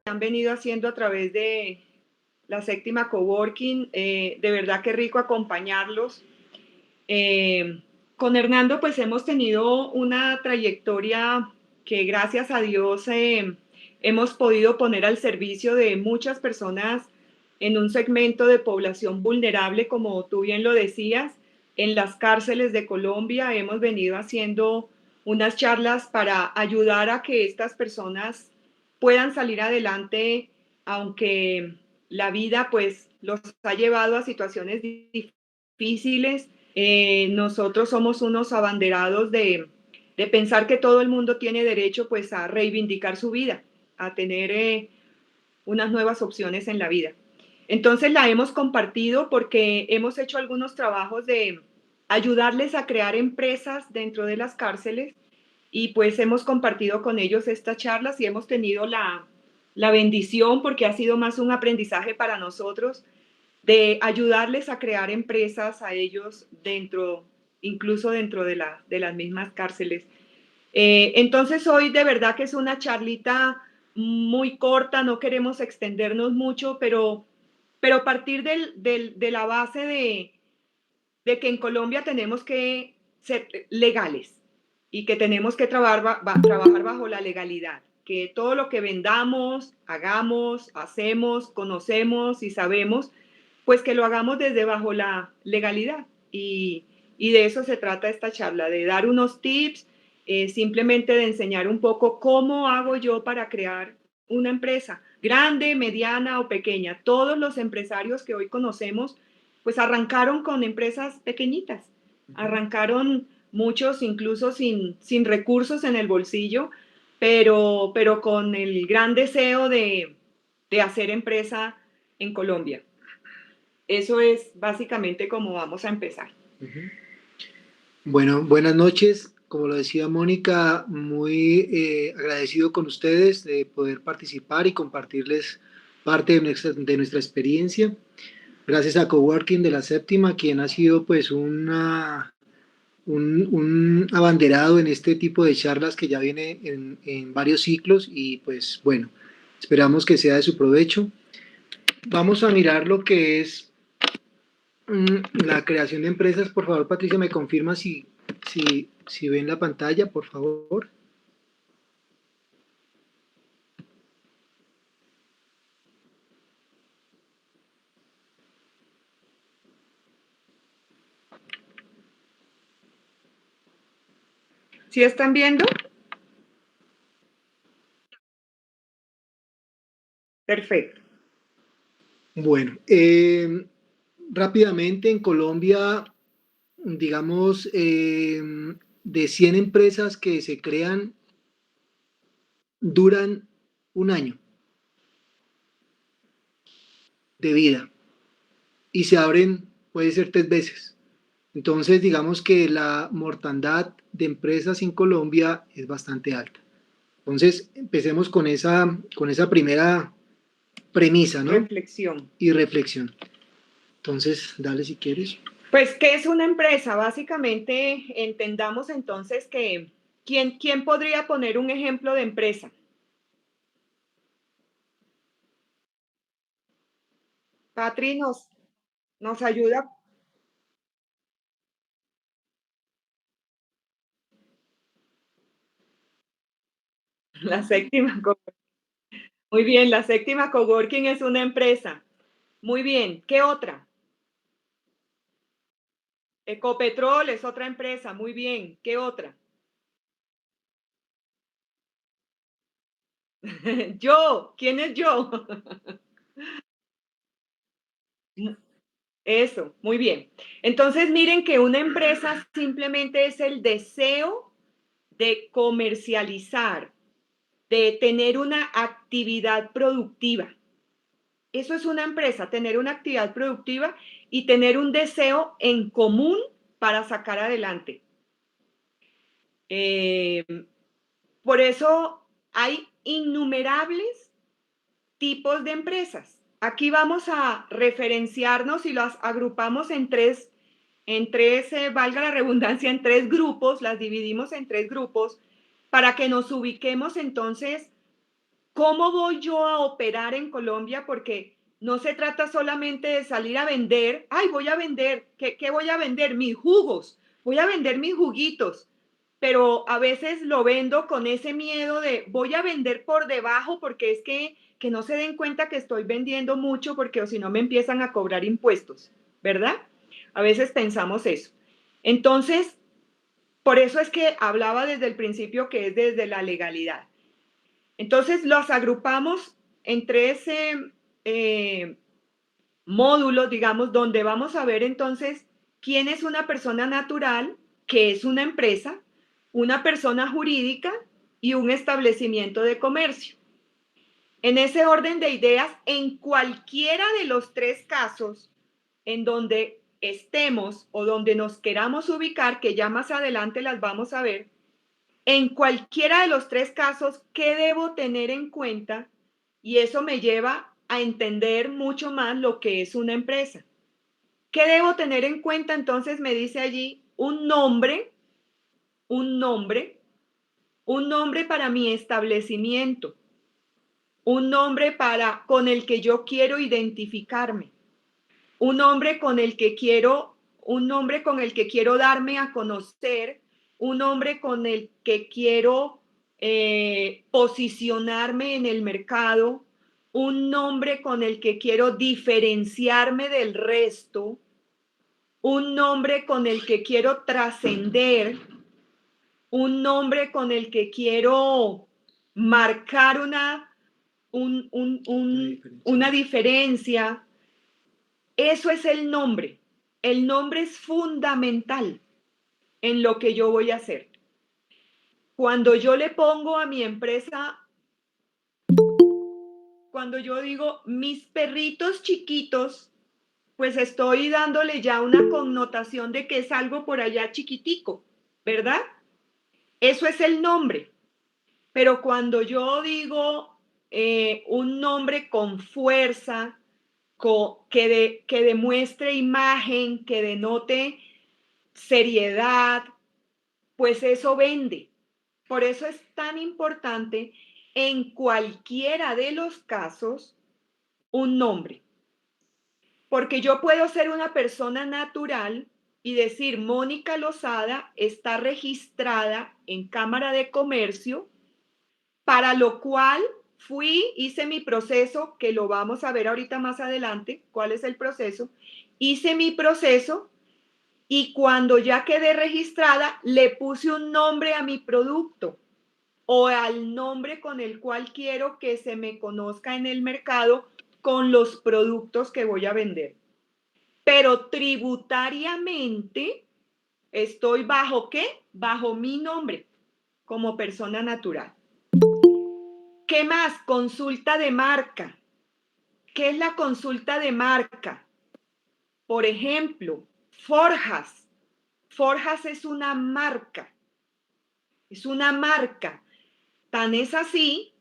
han venido haciendo a través de la Séptima Coworking. De verdad que rico acompañarlos. Con Hernando pues hemos tenido una trayectoria que gracias a Dios hemos podido poner al servicio de muchas personas en un segmento de población vulnerable, como tú bien lo decías. En las cárceles de Colombia hemos venido haciendo unas charlas para ayudar a que estas personas puedan salir adelante, aunque la vida pues los ha llevado a situaciones difíciles. Nosotros somos unos abanderados de pensar que todo el mundo tiene derecho pues a reivindicar su vida, a tener unas nuevas opciones en la vida. Entonces la hemos compartido porque hemos hecho algunos trabajos de ayudarles a crear empresas dentro de las cárceles y pues hemos compartido con ellos estas charlas y hemos tenido la bendición, porque ha sido más un aprendizaje para nosotros, de ayudarles a crear empresas a ellos dentro, incluso dentro de las mismas cárceles. Entonces hoy de verdad que es una charlita muy corta, no queremos extendernos mucho, pero partir de la base de que en Colombia tenemos que ser legales y que tenemos que trabajar bajo la legalidad, que todo lo que vendamos, hagamos, hacemos, conocemos y sabemos, pues que lo hagamos desde bajo la legalidad. Y de eso se trata esta charla, de dar unos tips, simplemente de enseñar un poco cómo hago yo para crear una empresa, grande, mediana o pequeña. Todos los empresarios que hoy conocemos pues arrancaron con empresas pequeñitas, arrancaron muchos incluso sin recursos en el bolsillo, pero con el gran deseo de hacer empresa en Colombia. Eso es básicamente cómo vamos a empezar. Bueno, buenas noches. Como lo decía Mónica, muy agradecido con ustedes de poder participar y compartirles parte de nuestra experiencia. Gracias a Coworking de la Séptima, quien ha sido pues un abanderado en este tipo de charlas que ya viene en varios ciclos y pues bueno, esperamos que sea de su provecho. Vamos a mirar lo que es la creación de empresas. Por favor, Patricia, me confirma si ven la pantalla, por favor. ¿Sí están viendo? Perfecto. Bueno, rápidamente en Colombia, digamos, de 100 empresas que se crean, duran un año de vida y se abren, puede ser 3 veces. Entonces, digamos que la mortandad de empresas en Colombia es bastante alta. Entonces, empecemos con esa primera premisa, ¿no? Reflexión. Y reflexión. Entonces, dale si quieres. Pues, ¿qué es una empresa? Básicamente, entendamos entonces que, ¿quién podría poner un ejemplo de empresa? Patri nos ayuda. La séptima. Muy bien, la Séptima Coworking es una empresa. Muy bien, ¿qué otra? Ecopetrol es otra empresa. Muy bien, ¿qué otra? Yo, ¿quién es yo? Eso, muy bien. Entonces, miren que una empresa simplemente es el deseo de comercializar, de tener una actividad productiva. Eso es una empresa, tener una actividad productiva y tener un deseo en común para sacar adelante. Eh, por eso hay innumerables tipos de empresas. Aquí vamos a referenciarnos y las agrupamos valga la redundancia, en 3 grupos, las dividimos en 3 grupos para que nos ubiquemos entonces ¿cómo voy yo a operar en Colombia? Porque no se trata solamente de salir a vender, ay, voy a vender, ¿qué voy a vender? Mis jugos, voy a vender mis juguitos, pero a veces lo vendo con ese miedo de voy a vender por debajo porque es que no se den cuenta que estoy vendiendo mucho porque o si no me empiezan a cobrar impuestos, ¿verdad? A veces pensamos eso. Entonces, por eso es que hablaba desde el principio que es desde la legalidad. Entonces, los agrupamos en tres módulos, digamos, donde vamos a ver entonces quién es una persona natural, qué es una empresa, una persona jurídica y un establecimiento de comercio. En ese orden de ideas, en cualquiera de los tres casos en donde estemos o donde nos queramos ubicar, que ya más adelante las vamos a ver, en cualquiera de los tres casos, ¿qué debo tener en cuenta? Y eso me lleva a entender mucho más lo que es una empresa. ¿Qué debo tener en cuenta? Entonces me dice allí un nombre, un nombre, un nombre para mi establecimiento, un nombre con el que yo quiero identificarme, un nombre con el que quiero, un nombre con el que quiero darme a conocer, un nombre con el que quiero posicionarme en el mercado, un nombre con el que quiero diferenciarme del resto, un nombre con el que quiero trascender, un nombre con el que quiero marcar una diferencia. Eso es el nombre. El nombre es fundamental en lo que yo voy a hacer. Cuando yo le pongo a mi empresa, cuando yo digo mis perritos chiquitos, pues estoy dándole ya una connotación de que es algo por allá chiquitico, ¿verdad? Eso es el nombre. Pero cuando yo digo un nombre con fuerza, que demuestre imagen, que denote seriedad, pues eso vende. Por eso es tan importante en cualquiera de los casos un nombre. Porque yo puedo ser una persona natural y decir, Mónica Lozada está registrada en Cámara de Comercio, para lo cual hice mi proceso, que lo vamos a ver ahorita más adelante, cuál es el proceso. Hice mi proceso y cuando ya quedé registrada, le puse un nombre a mi producto o al nombre con el cual quiero que se me conozca en el mercado con los productos que voy a vender. Pero tributariamente estoy ¿bajo qué? Bajo mi nombre como persona natural. ¿Qué más? Consulta de marca. ¿Qué es la consulta de marca? Por ejemplo, Forjas. Forjas es una marca. Es una marca. Tan es así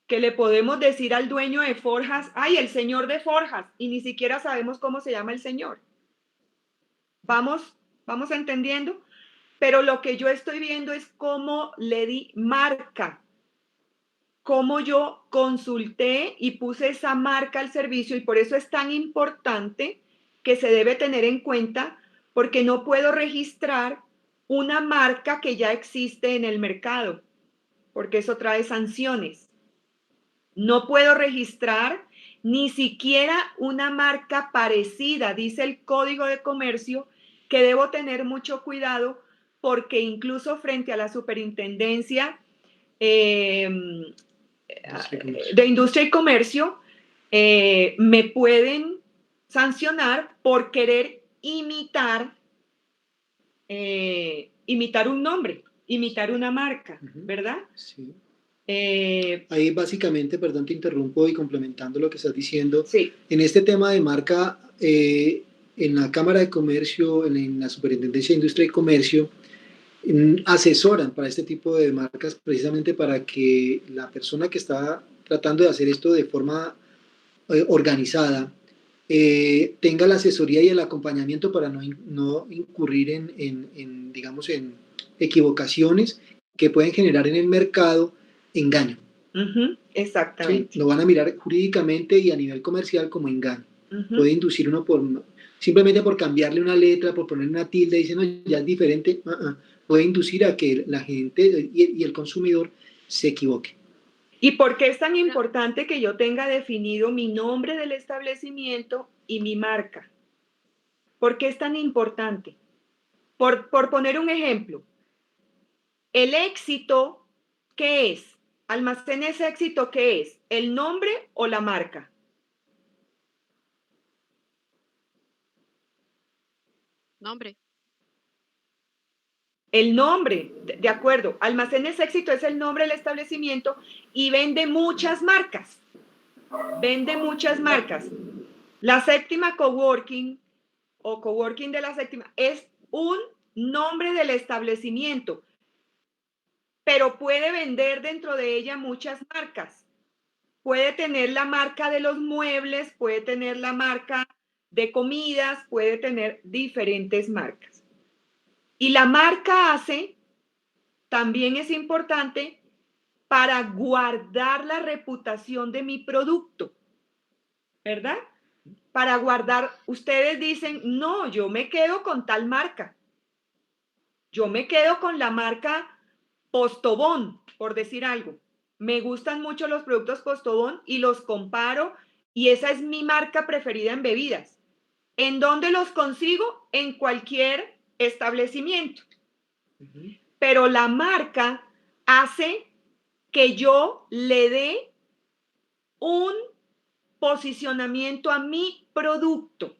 que le podemos decir al dueño de Forjas, ay, el señor de Forjas, y ni siquiera sabemos cómo se llama el señor. ¿Vamos entendiendo? Pero lo que yo estoy viendo es cómo le di marca, cómo yo consulté y puse esa marca al servicio, y por eso es tan importante que se debe tener en cuenta, porque no puedo registrar una marca que ya existe en el mercado, porque eso trae sanciones. No puedo registrar ni siquiera una marca parecida, dice el Código de Comercio, que debo tener mucho cuidado porque incluso frente a la Superintendencia de Industria y Comercio, me pueden sancionar por querer imitar un nombre, imitar una marca, ¿verdad? Sí. Ahí básicamente, perdón, te interrumpo y complementando lo que estás diciendo, sí. En este tema de marca, en la Cámara de Comercio, en la Superintendencia de Industria y Comercio, asesoran para este tipo de marcas precisamente para que la persona que está tratando de hacer esto de forma organizada tenga la asesoría y el acompañamiento para no incurrir digamos, en equivocaciones que pueden generar en el mercado engaño. Ujú, ¿sí? exactamente. Lo van a mirar jurídicamente y a nivel comercial como engaño. Ujú. Puede inducir uno simplemente por cambiarle una letra, por poner una tilde, dicen, no, ya es diferente. Puede inducir a que la gente y el consumidor se equivoque. ¿Y por qué es tan Una- importante que yo tenga definido mi nombre del establecimiento y mi marca? ¿Por qué es tan importante? Por poner un ejemplo, el éxito, ¿qué es? Almacenes éxito, ¿qué es? ¿El nombre o la marca? Nombre. El nombre, de acuerdo. Almacenes éxito es el nombre del establecimiento y vende muchas marcas. Vende muchas marcas. La séptima coworking o coworking de la séptima es un nombre del establecimiento, pero puede vender dentro de ella muchas marcas. Puede tener la marca de los muebles, puede tener la marca de comidas, puede tener diferentes marcas. Y la marca hace, también es importante para guardar la reputación de mi producto, ¿verdad? Para guardar, ustedes dicen, no, yo me quedo con tal marca. Yo me quedo con la marca Postobón, por decir algo. Me gustan mucho los productos Postobón y los comparo y esa es mi marca preferida en bebidas. ¿En dónde los consigo? En cualquier establecimiento. Pero la marca hace que yo le dé un posicionamiento a mi producto.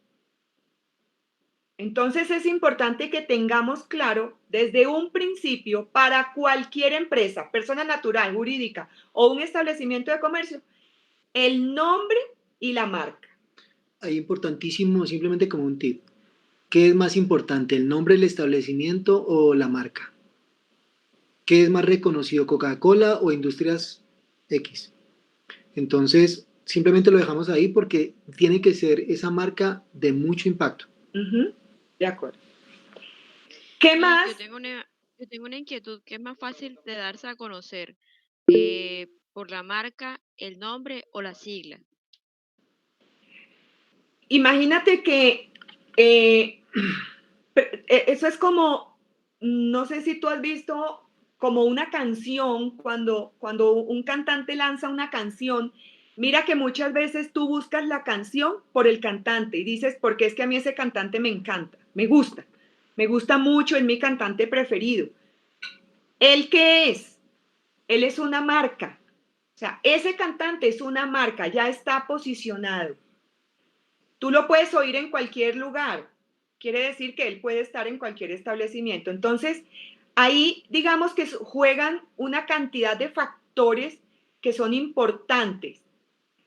Entonces es importante que tengamos claro desde un principio para cualquier empresa, persona natural, jurídica o un establecimiento de comercio, el nombre y la marca. Ahí importantísimo, simplemente como un tip. ¿Qué es más importante, el nombre del establecimiento o la marca? ¿Qué es más reconocido, Coca-Cola o Industrias X? Entonces, simplemente lo dejamos ahí porque tiene que ser esa marca de mucho impacto. De acuerdo. ¿Qué Y más? yo tengo una inquietud que es más fácil de darse a conocer por la marca, el nombre o la sigla. Imagínate que eso es como, no sé si tú has visto como una canción, cuando un cantante lanza una canción, mira que muchas veces tú buscas la canción por el cantante y dices, porque es que a mí ese cantante me encanta, me gusta mucho, es mi cantante preferido. ¿Él qué es? Él es una marca, o sea, ese cantante es una marca, ya está posicionado. Tú lo puedes oír en cualquier lugar. Quiere decir que él puede estar en cualquier establecimiento. Entonces, ahí digamos que juegan una cantidad de factores que son importantes.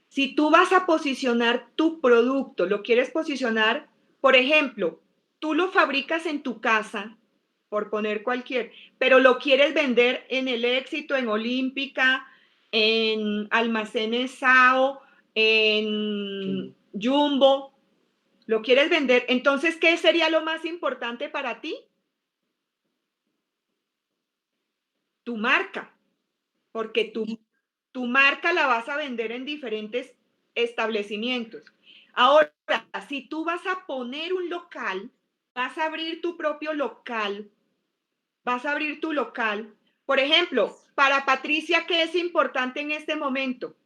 Si tú vas a posicionar tu producto, lo quieres posicionar, por ejemplo, tú lo fabricas en tu casa, por poner cualquier, pero lo quieres vender en El Éxito, en Olímpica, en Almacenes Sao, en Jumbo, lo quieres vender, entonces, ¿qué sería lo más importante para ti? Tu marca, porque tu marca la vas a vender en diferentes establecimientos. Ahora, si tú vas a poner un local, vas a abrir tu propio local, vas a abrir tu local. Por ejemplo, para Patricia, ¿qué es importante en este momento?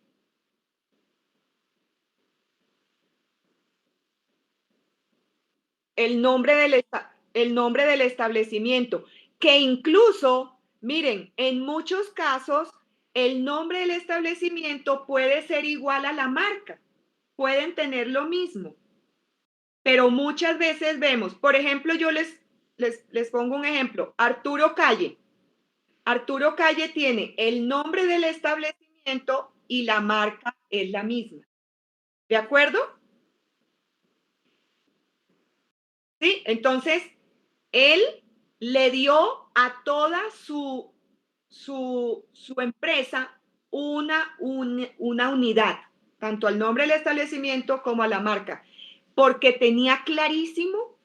El nombre del establecimiento, que incluso, miren, en muchos casos, el nombre del establecimiento puede ser igual a la marca, pueden tener lo mismo, pero muchas veces vemos, por ejemplo, yo les pongo un ejemplo, Arturo Calle. Arturo Calle tiene el nombre del establecimiento y la marca es la misma. ¿De acuerdo? ¿Sí? Entonces, él le dio a toda su empresa una unidad, tanto al nombre del establecimiento como a la marca, porque tenía clarísimo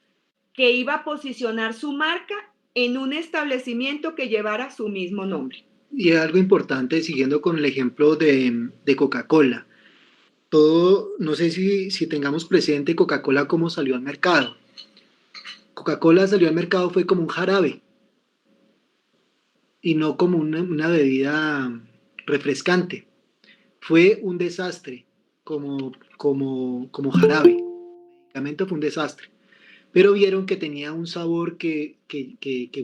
que iba a posicionar su marca en un establecimiento que llevara su mismo nombre. Y algo importante, siguiendo con el ejemplo de Coca-Cola. Todo, no sé si tengamos presente Coca-Cola cómo salió al mercado. Coca-Cola salió al mercado fue como un jarabe y no como una bebida refrescante. Fue un desastre como jarabe. El medicamento fue un desastre. Pero vieron que tenía un sabor que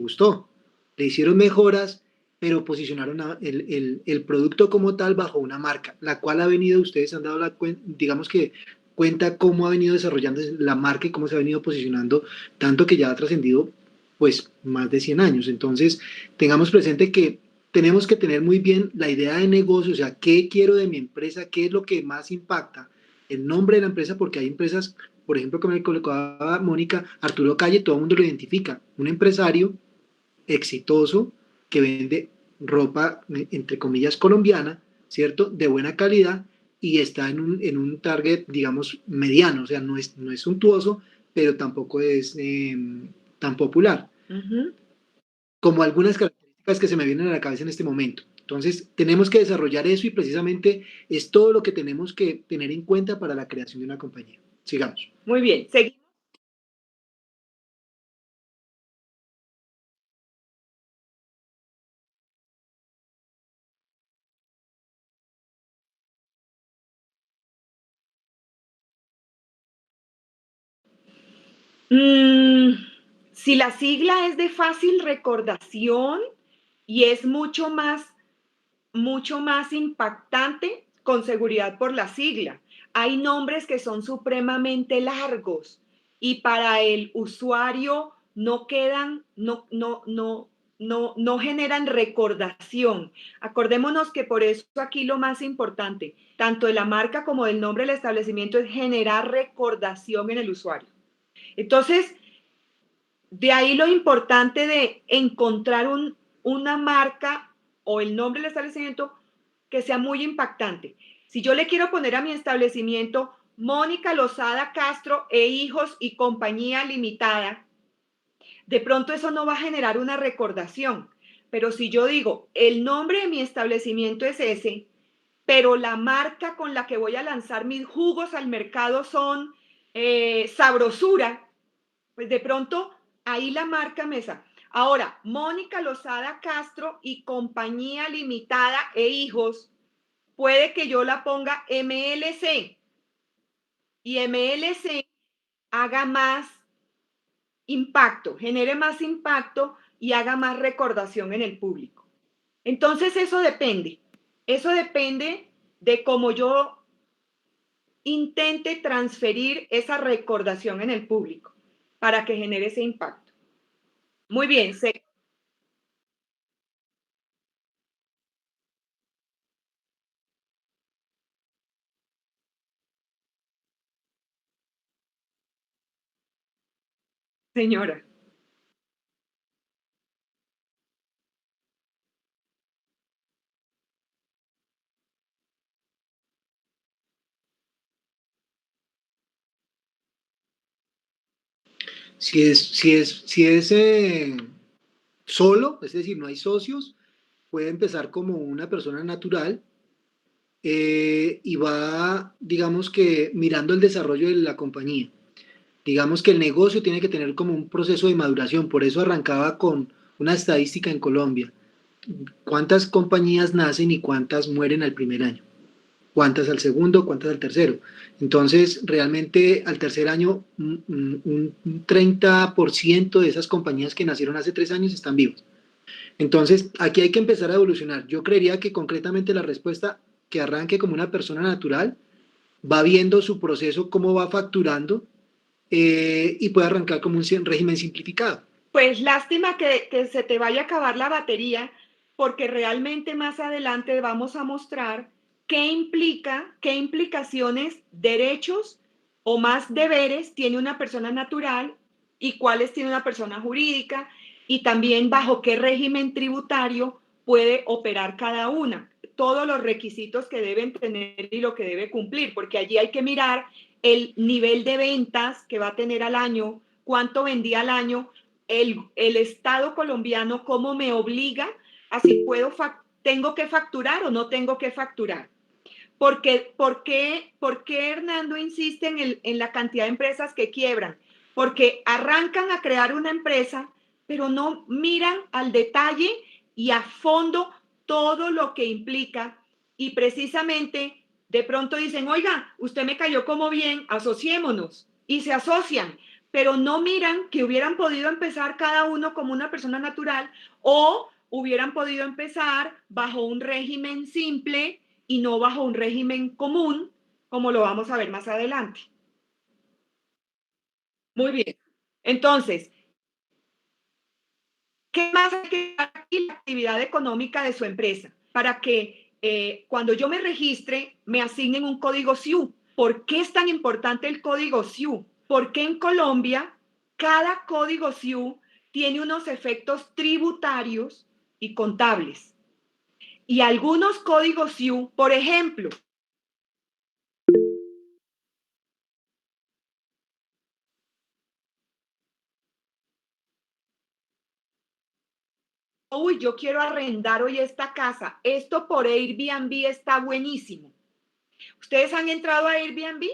gustó. Le hicieron mejoras, pero posicionaron el producto como tal bajo una marca, la cual ha venido, ustedes han dado digamos que cuenta cómo ha venido desarrollando la marca y cómo se ha venido posicionando, tanto que ya ha trascendido pues más de 100 años. Entonces, tengamos presente que tenemos que tener muy bien la idea de negocio, o sea, qué quiero de mi empresa, qué es lo que más impacta, el nombre de la empresa, porque hay empresas, por ejemplo, como me colocaba Mónica, Arturo Calle, todo el mundo lo identifica, un empresario exitoso que vende ropa, entre comillas, colombiana, ¿cierto? De buena calidad y está en un target, digamos, mediano, o sea, no es suntuoso, pero tampoco es tan popular, Ujú. como algunas características que se me vienen a la cabeza en este momento. Entonces, tenemos que desarrollar eso y precisamente es todo lo que tenemos que tener en cuenta para la creación de una compañía. Sigamos. Muy bien, seguimos. Mm, si la sigla es de fácil recordación y es mucho más impactante, con seguridad por la sigla. Hay nombres que son supremamente largos y para el usuario no quedan, no generan recordación. Acordémonos que por eso aquí lo más importante, tanto de la marca como del nombre del establecimiento, es generar recordación en el usuario. Entonces, de ahí lo importante de encontrar una marca o el nombre del establecimiento que sea muy impactante. Si yo le quiero poner a mi establecimiento Mónica Lozada Castro e Hijos y Compañía Limitada, de pronto eso no va a generar una recordación. Pero si yo digo, el nombre de mi establecimiento es ese, pero la marca con la que voy a lanzar mis jugos al mercado son Sabrosura, pues de pronto ahí la marca mesa. Ahora, Mónica Lozada Castro y Compañía Limitada e Hijos, puede que yo la ponga MLC y MLC haga más impacto, genere más impacto y haga más recordación en el público. Entonces eso depende de cómo yo intente transferir esa recordación en el público para que genere ese impacto. Muy bien, señora. Si es solo, es decir, no hay socios, puede empezar como una persona natural y va, digamos que, mirando el desarrollo de la compañía. Digamos que el negocio tiene que tener como un proceso de maduración, por eso arrancaba con una estadística en Colombia. ¿Cuántas compañías nacen y cuántas mueren al primer año? ¿Cuántas al segundo? ¿Cuántas al tercero? Entonces, realmente al tercer año, un 30% de esas compañías que nacieron hace 3 años están vivas. Entonces, aquí hay que empezar a evolucionar. Yo creería que concretamente la respuesta que arranque como una persona natural, va viendo su proceso, cómo va facturando y puede arrancar como un régimen simplificado. Pues lástima que se te vaya a acabar la batería, porque realmente más adelante vamos a mostrar qué implicaciones, derechos o más deberes tiene una persona natural y cuáles tiene una persona jurídica y también bajo qué régimen tributario puede operar cada una. Todos los requisitos que deben tener y lo que debe cumplir, porque allí hay que mirar el nivel de ventas que va a tener al año, cuánto vendía al año, el Estado colombiano cómo me obliga a si puedo ¿tengo que facturar o no tengo que facturar? ¿Por qué Hernando insiste en la cantidad de empresas que quiebran? Porque arrancan a crear una empresa, pero no miran al detalle y a fondo todo lo que implica, y precisamente de pronto dicen, oiga, usted me cayó como bien, asociémonos, y se asocian, pero no miran que hubieran podido empezar cada uno como una persona natural, o hubieran podido empezar bajo un régimen simple y no bajo un régimen común, como lo vamos a ver más adelante. Muy bien. Entonces, ¿qué más hay que dar aquí? La actividad económica de su empresa, para que cuando yo me registre me asignen un código SIU. ¿Por qué es tan importante el código SIU? Porque en Colombia cada código SIU tiene unos efectos tributarios y contables. Y algunos códigos SIU, por ejemplo, uy, yo quiero arrendar hoy esta casa, esto por Airbnb está buenísimo. ¿Ustedes han entrado a Airbnb?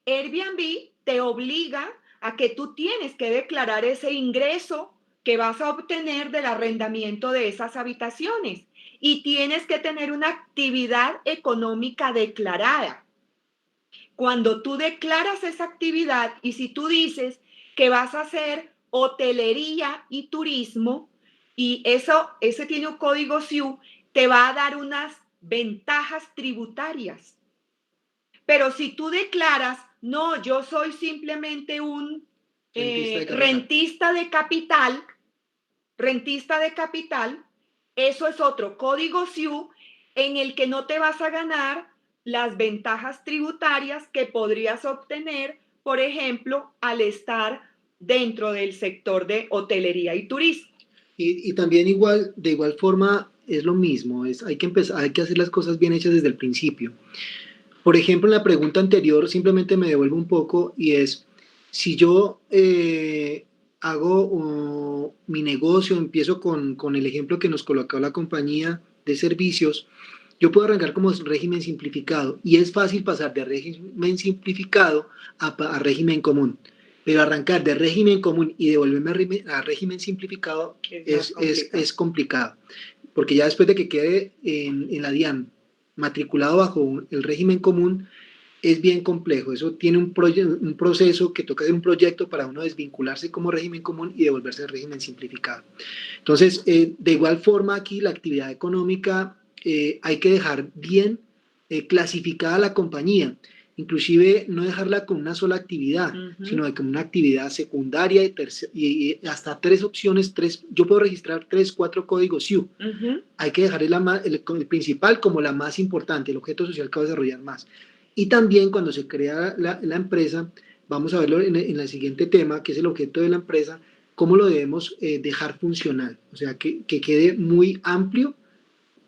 Airbnb te obliga a que tú tienes que declarar ese ingreso que vas a obtener del arrendamiento de esas habitaciones, y tienes que tener una actividad económica declarada. Cuando tú declaras esa actividad, y si tú dices que vas a hacer hotelería y turismo, y ese tiene un código SIU, te va a dar unas ventajas tributarias. Pero si tú declaras, no, yo soy simplemente un rentista de capital, eso es otro código SIU en el que no te vas a ganar las ventajas tributarias que podrías obtener, por ejemplo, al estar dentro del sector de hotelería y turismo. Y también de igual forma es lo mismo, hay que empezar, hay que hacer las cosas bien hechas desde el principio. Por ejemplo, en la pregunta anterior simplemente me devuelvo un poco, y es, si yo hago mi negocio, empiezo con el ejemplo que nos colocó la compañía de servicios, yo puedo arrancar como régimen simplificado, y es fácil pasar de régimen simplificado a régimen común. Pero arrancar de régimen común y devolverme a régimen simplificado es complicado, porque ya después de que quede en la DIAN matriculado bajo el régimen común, es bien complejo. Eso tiene un proceso que toca hacer un proyecto para uno desvincularse como régimen común y devolverse al régimen simplificado. Entonces, de igual forma aquí la actividad económica hay que dejar bien clasificada la compañía, inclusive no dejarla con una sola actividad, sino con una actividad secundaria y hasta 3 opciones, yo puedo registrar 3, 4 códigos SIU. Hay que dejar el principal como la más importante, el objeto social que va a desarrollar más. Y también cuando se crea la empresa, vamos a verlo en el siguiente tema, que es el objeto de la empresa, cómo lo debemos dejar funcional, o sea, que quede muy amplio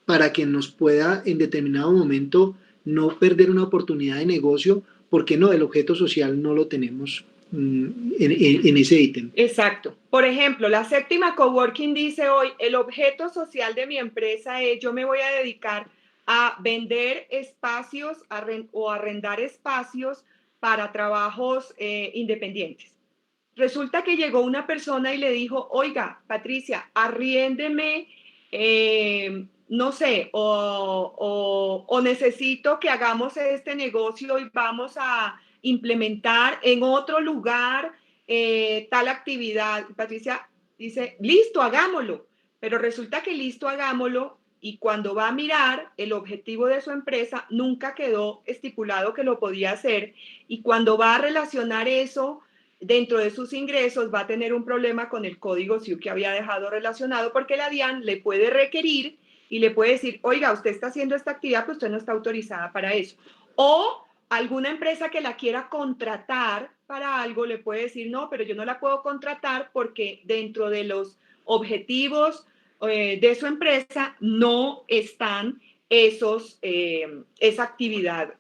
para que nos pueda en determinado momento no perder una oportunidad de negocio, porque no, el objeto social no lo tenemos en ese ítem. Exacto. Por ejemplo, la séptima coworking dice hoy, el objeto social de mi empresa es, yo me voy a dedicar a vender espacios o arrendar espacios para trabajos independientes. Resulta que llegó una persona y le dijo, oiga, Patricia, arriéndeme, no sé, o necesito que hagamos este negocio y vamos a implementar en otro lugar tal actividad. Patricia dice, listo, hagámoslo. Pero resulta que listo, hagámoslo, y cuando va a mirar el objetivo de su empresa, nunca quedó estipulado que lo podía hacer, y cuando va a relacionar eso dentro de sus ingresos va a tener un problema con el código SIU que había dejado relacionado, porque la DIAN le puede requerir y le puede decir, oiga, usted está haciendo esta actividad, pero usted no está autorizada para eso. O alguna empresa que la quiera contratar para algo le puede decir, no, pero yo no la puedo contratar porque dentro de los objetivos de su empresa no están esa actividad.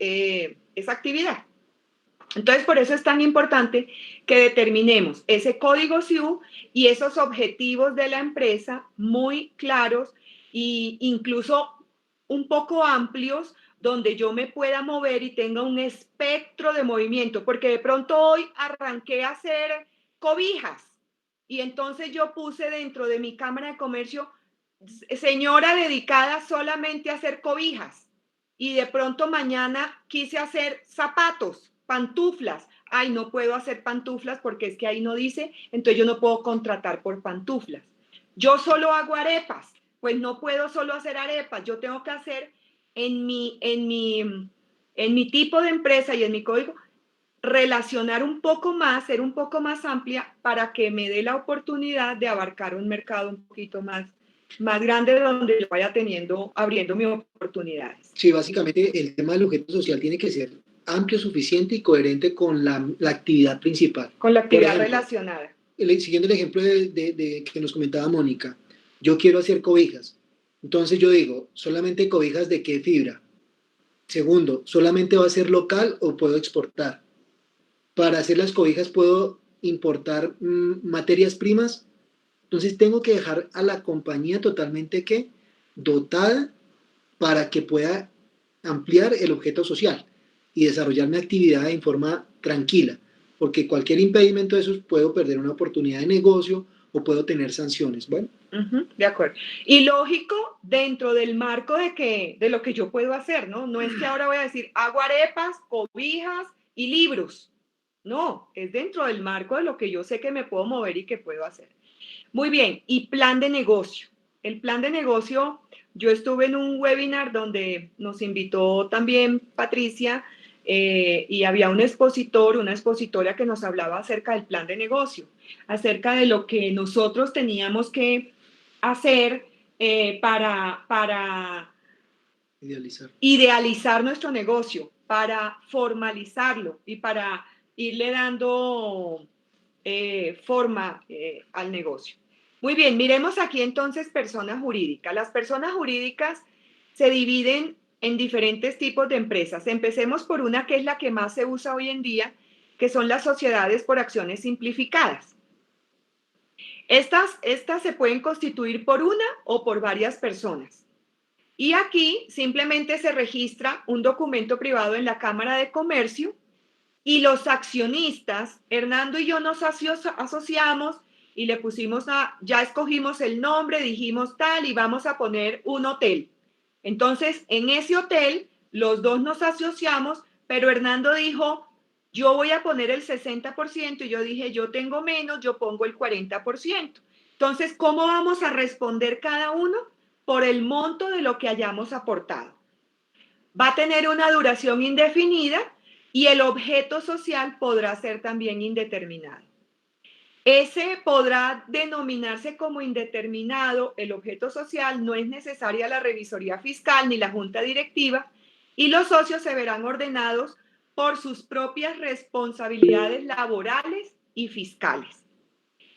Entonces, por eso es tan importante que determinemos ese código SIU y esos objetivos de la empresa muy claros, e incluso un poco amplios donde yo me pueda mover y tenga un espectro de movimiento, porque de pronto hoy arranqué a hacer cobijas y entonces yo puse dentro de mi cámara de comercio señora dedicada solamente a hacer cobijas y de pronto mañana quise hacer zapatos, pantuflas. Ay, no puedo hacer pantuflas porque es que ahí no dice, entonces yo no puedo contratar por pantuflas. Yo solo hago arepas, pues no puedo solo hacer arepas, yo tengo que hacer en mi tipo de empresa y en mi código, relacionar un poco más, ser un poco más amplia para que me dé la oportunidad de abarcar un mercado un poquito más grande donde yo vaya abriendo mis oportunidades. Sí, básicamente el tema del objeto social tiene que ser amplio, suficiente y coherente con la actividad principal. Con la Por actividad ejemplo, relacionada. siguiendo el ejemplo de que nos comentaba Mónica, yo quiero hacer cobijas. Entonces yo digo, ¿solamente cobijas de qué fibra? Segundo, ¿solamente va a ser local o puedo exportar? Para hacer las cobijas puedo importar materias primas. Entonces tengo que dejar a la compañía totalmente ¿qué? Dotada para que pueda ampliar el objeto social y desarrollar mi actividad en forma tranquila, porque cualquier impedimento de esos puedo perder una oportunidad de negocio o puedo tener sanciones. Bueno, De acuerdo. Y lógico, dentro del marco de lo que yo puedo hacer, ¿no? No es que ahora voy a decir, hago arepas, cobijas y libros. No, es dentro del marco de lo que yo sé que me puedo mover y que puedo hacer. Muy bien, y plan de negocio. El plan de negocio, yo estuve en un webinar donde nos invitó también Patricia y había un expositor, una expositora que nos hablaba acerca del plan de negocio, acerca de lo que nosotros teníamos que hacer para idealizar nuestro negocio, para formalizarlo y para irle dando forma al negocio. Muy bien, miremos aquí entonces personas jurídicas. Las personas jurídicas se dividen en diferentes tipos de empresas. Empecemos por una que es la que más se usa hoy en día, que son las sociedades por acciones simplificadas. Estas se pueden constituir por una o por varias personas. Y aquí simplemente se registra un documento privado en la Cámara de Comercio y los accionistas, Hernando y yo nos asociamos y le pusimos ya escogimos el nombre, dijimos tal y vamos a poner un hotel. Entonces, en ese hotel, los dos nos asociamos, pero Hernando dijo, yo voy a poner el 60% y yo dije, yo tengo menos, yo pongo el 40%. Entonces, ¿cómo vamos a responder cada uno? Por el monto de lo que hayamos aportado. Va a tener una duración indefinida y el objeto social podrá ser también indeterminado. Ese podrá denominarse como indeterminado, el objeto social, no es necesaria la revisoría fiscal ni la junta directiva y los socios se verán ordenados por sus propias responsabilidades laborales y fiscales.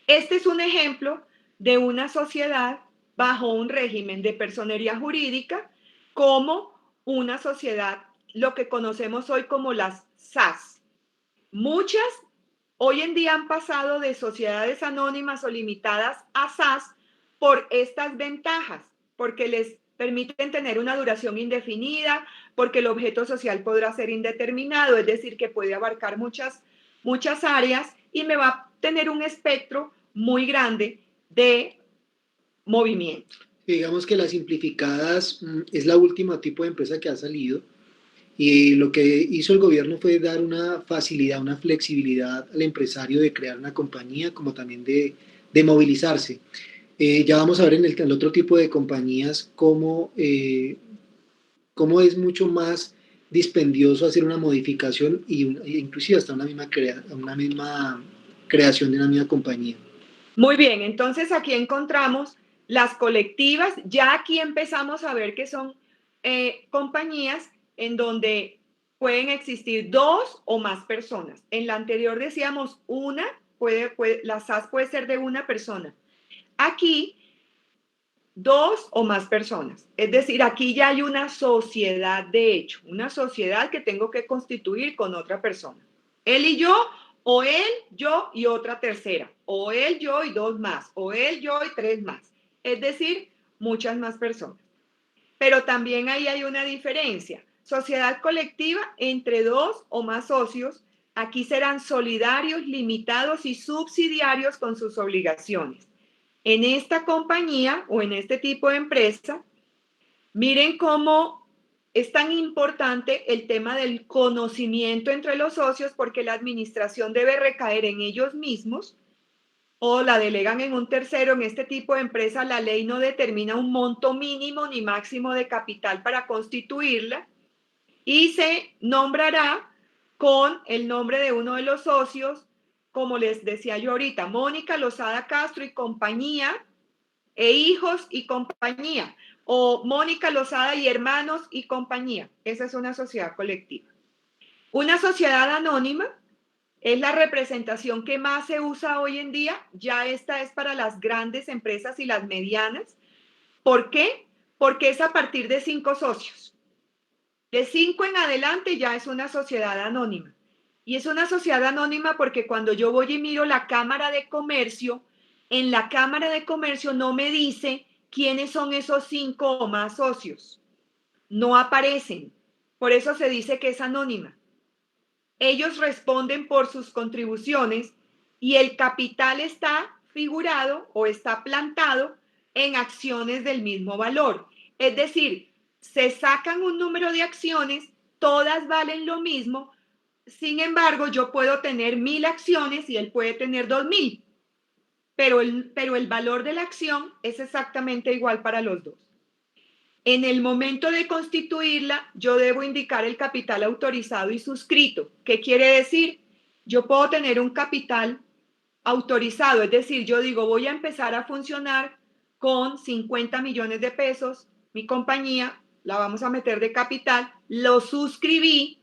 Este es un ejemplo de una sociedad bajo un régimen de personería jurídica como una sociedad, lo que conocemos hoy como las SAS. Muchas hoy en día han pasado de sociedades anónimas o limitadas a SAS por estas ventajas, porque les permiten tener una duración indefinida, porque el objeto social podrá ser indeterminado, es decir, que puede abarcar muchas áreas y me va a tener un espectro muy grande de movimiento. digamos que las simplificadas es la última tipo de empresa que ha salido y lo que hizo el gobierno fue dar una facilidad, una flexibilidad al empresario de crear una compañía como también de movilizarse. Ya vamos a ver en el otro tipo de compañías cómo es mucho más dispendioso hacer una modificación e inclusive hasta una misma creación de una misma compañía. Muy bien, entonces aquí encontramos las colectivas, ya aquí empezamos a ver que son compañías en donde pueden existir dos o más personas. En la anterior decíamos la SAS puede ser de una persona. Aquí, dos o más personas. Es decir, aquí ya hay una sociedad de hecho, una sociedad que tengo que constituir con otra persona. Él y yo, o él, yo y otra tercera, o él, yo y dos más, o él, yo y tres más. Es decir, muchas más personas. pero también ahí hay una diferencia. Sociedad colectiva entre 2 o más socios, aquí serán solidarios, limitados y subsidiarios con sus obligaciones. En esta compañía o en este tipo de empresa, miren cómo es tan importante el tema del conocimiento entre los socios, porque la administración debe recaer en ellos mismos o la delegan en un tercero. En este tipo de empresa la ley no determina un monto mínimo ni máximo de capital para constituirla y se nombrará con el nombre de uno de los socios, como les decía yo ahorita, Mónica Lozada Castro y compañía, e hijos y compañía, o Mónica Lozada y hermanos y compañía. Esa es una sociedad colectiva. Una sociedad anónima es la representación que más se usa hoy en día. Ya esta es para las grandes empresas y las medianas. ¿Por qué? Porque es a partir de 5 socios. De 5 en adelante ya es una sociedad anónima. Y es una sociedad anónima porque cuando yo voy y miro la Cámara de Comercio, en la Cámara de Comercio no me dice quiénes son esos 5 o más socios. No aparecen. Por eso se dice que es anónima. Ellos responden por sus contribuciones y el capital está figurado o está plantado en acciones del mismo valor. Es decir, se sacan un número de acciones, todas valen lo mismo, sin embargo, yo puedo tener 1000 acciones y él puede tener 2000, pero el valor de la acción es exactamente igual para los dos. En el momento de constituirla, yo debo indicar el capital autorizado y suscrito. ¿Qué quiere decir? Yo puedo tener un capital autorizado, es decir, yo digo, voy a empezar a funcionar con 50 millones de pesos, mi compañía la vamos a meter de capital, lo suscribí,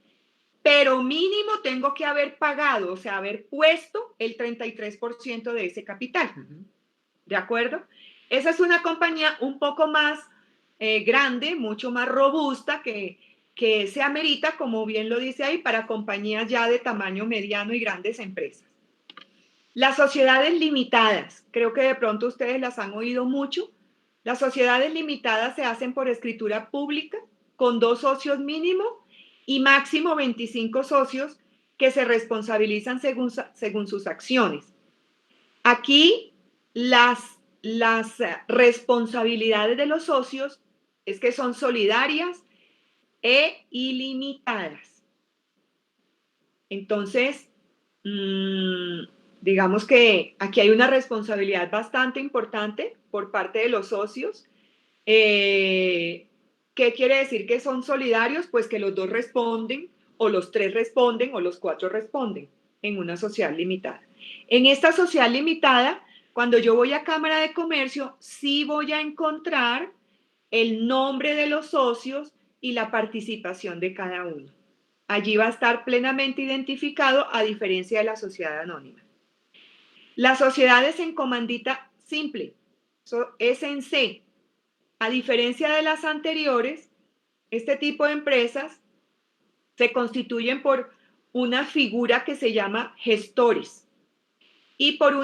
pero mínimo tengo que haber pagado, o sea, haber puesto el 33% de ese capital. ¿De acuerdo? Esa es una compañía un poco más grande, mucho más robusta, que se amerita, como bien lo dice ahí, para compañías ya de tamaño mediano y grandes empresas. Las sociedades limitadas, creo que de pronto ustedes las han oído mucho. Las sociedades limitadas se hacen por escritura pública, con 2 socios mínimo y máximo 25 socios que se responsabilizan según sus acciones. Aquí las responsabilidades de los socios es que son solidarias e ilimitadas. Entonces, digamos que aquí hay una responsabilidad bastante importante por parte de los socios. ¿Qué quiere decir que son solidarios? Pues que los 2 responden, o los 3 responden, o los 4 responden en una sociedad limitada. En esta sociedad limitada, cuando yo voy a Cámara de Comercio, sí voy a encontrar el nombre de los socios y la participación de cada uno. Allí va a estar plenamente identificado, a diferencia de la sociedad anónima. Las sociedades en comandita simple, es en C. A diferencia de las anteriores, este tipo de empresas se constituyen por una figura que se llama gestores y por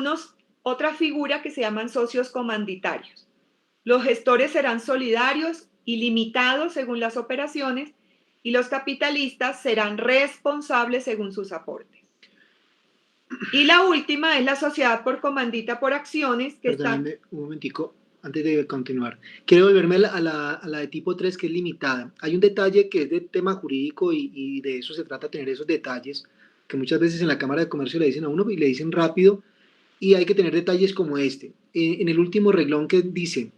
otra figura que se llaman socios comanditarios. Los gestores serán solidarios y limitados según las operaciones y los capitalistas serán responsables según sus aportes. Y la última es la sociedad por comandita por acciones que Perdóname un momentico, antes de continuar. Quiero volverme a la de tipo 3, que es limitada. Hay un detalle que es de tema jurídico y de eso se trata, tener esos detalles, que muchas veces en la Cámara de Comercio le dicen a uno y le dicen rápido, y hay que tener detalles como este. En el último reglón que dice,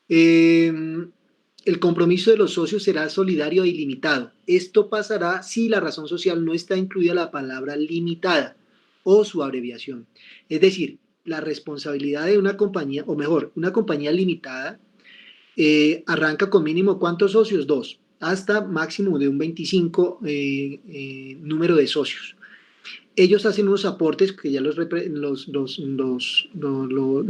el compromiso de los socios será solidario e ilimitado. Esto pasará si la razón social no está incluida la palabra limitada o su abreviación. Es decir, la responsabilidad de una compañía, o mejor, una compañía limitada, arranca con mínimo ¿cuántos socios? 2, hasta máximo de un 25 número de socios. Ellos hacen unos aportes que ya lo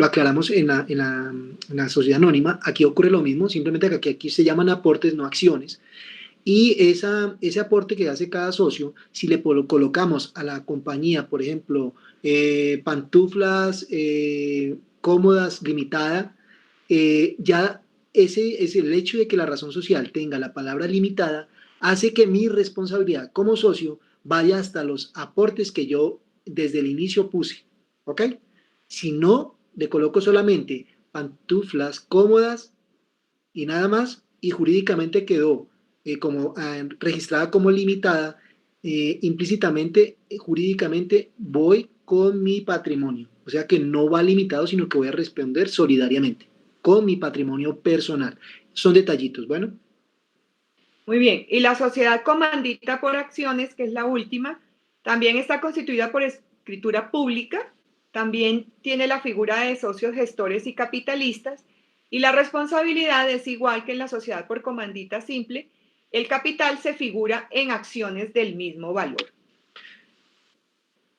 aclaramos en la sociedad anónima. Aquí ocurre lo mismo, simplemente que aquí se llaman aportes, no acciones. Y ese aporte que hace cada socio, si le colocamos a la compañía, por ejemplo, pantuflas cómodas limitada, ya ese es el hecho de que la razón social tenga la palabra limitada, hace que mi responsabilidad como socio vaya hasta los aportes que yo desde el inicio puse, ¿ok? Si no, le coloco solamente pantuflas cómodas y nada más, y jurídicamente quedó registrada como limitada, implícitamente, jurídicamente voy con mi patrimonio. O sea que no va limitado, sino que voy a responder solidariamente con mi patrimonio personal. Son detallitos, bueno. Muy bien. Y la sociedad comandita por acciones, que es la última, también está constituida por escritura pública, también tiene la figura de socios gestores y capitalistas, y la responsabilidad es igual que en la sociedad por comandita simple, el capital se figura en acciones del mismo valor.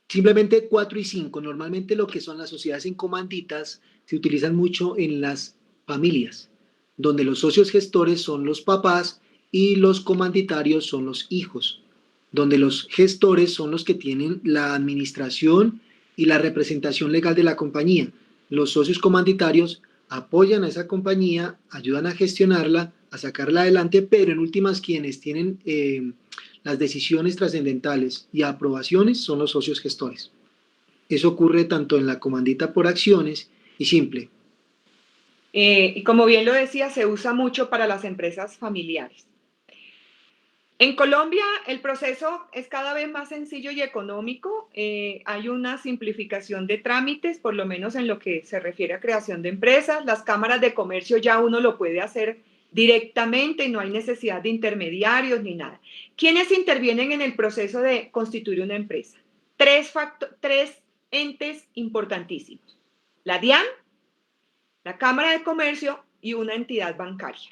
Simplemente 4 y 5. Normalmente lo que son las sociedades en comanditas se utilizan mucho en las familias, donde los socios gestores son los papás y los comanditarios son los hijos, donde los gestores son los que tienen la administración y la representación legal de la compañía. Los socios comanditarios apoyan a esa compañía, ayudan a gestionarla, a sacarla adelante, pero en últimas quienes tienen las decisiones trascendentales y aprobaciones son los socios gestores. Eso ocurre tanto en la comandita por acciones y simple. Y como bien lo decía, se usa mucho para las empresas familiares. En Colombia el proceso es cada vez más sencillo y económico. Hay una simplificación de trámites, por lo menos en lo que se refiere a creación de empresas. Las cámaras de comercio ya uno lo puede hacer directamente y no hay necesidad de intermediarios ni nada. ¿Quiénes intervienen en el proceso de constituir una empresa? Tres entes importantísimos. La DIAN, la Cámara de Comercio y una entidad bancaria.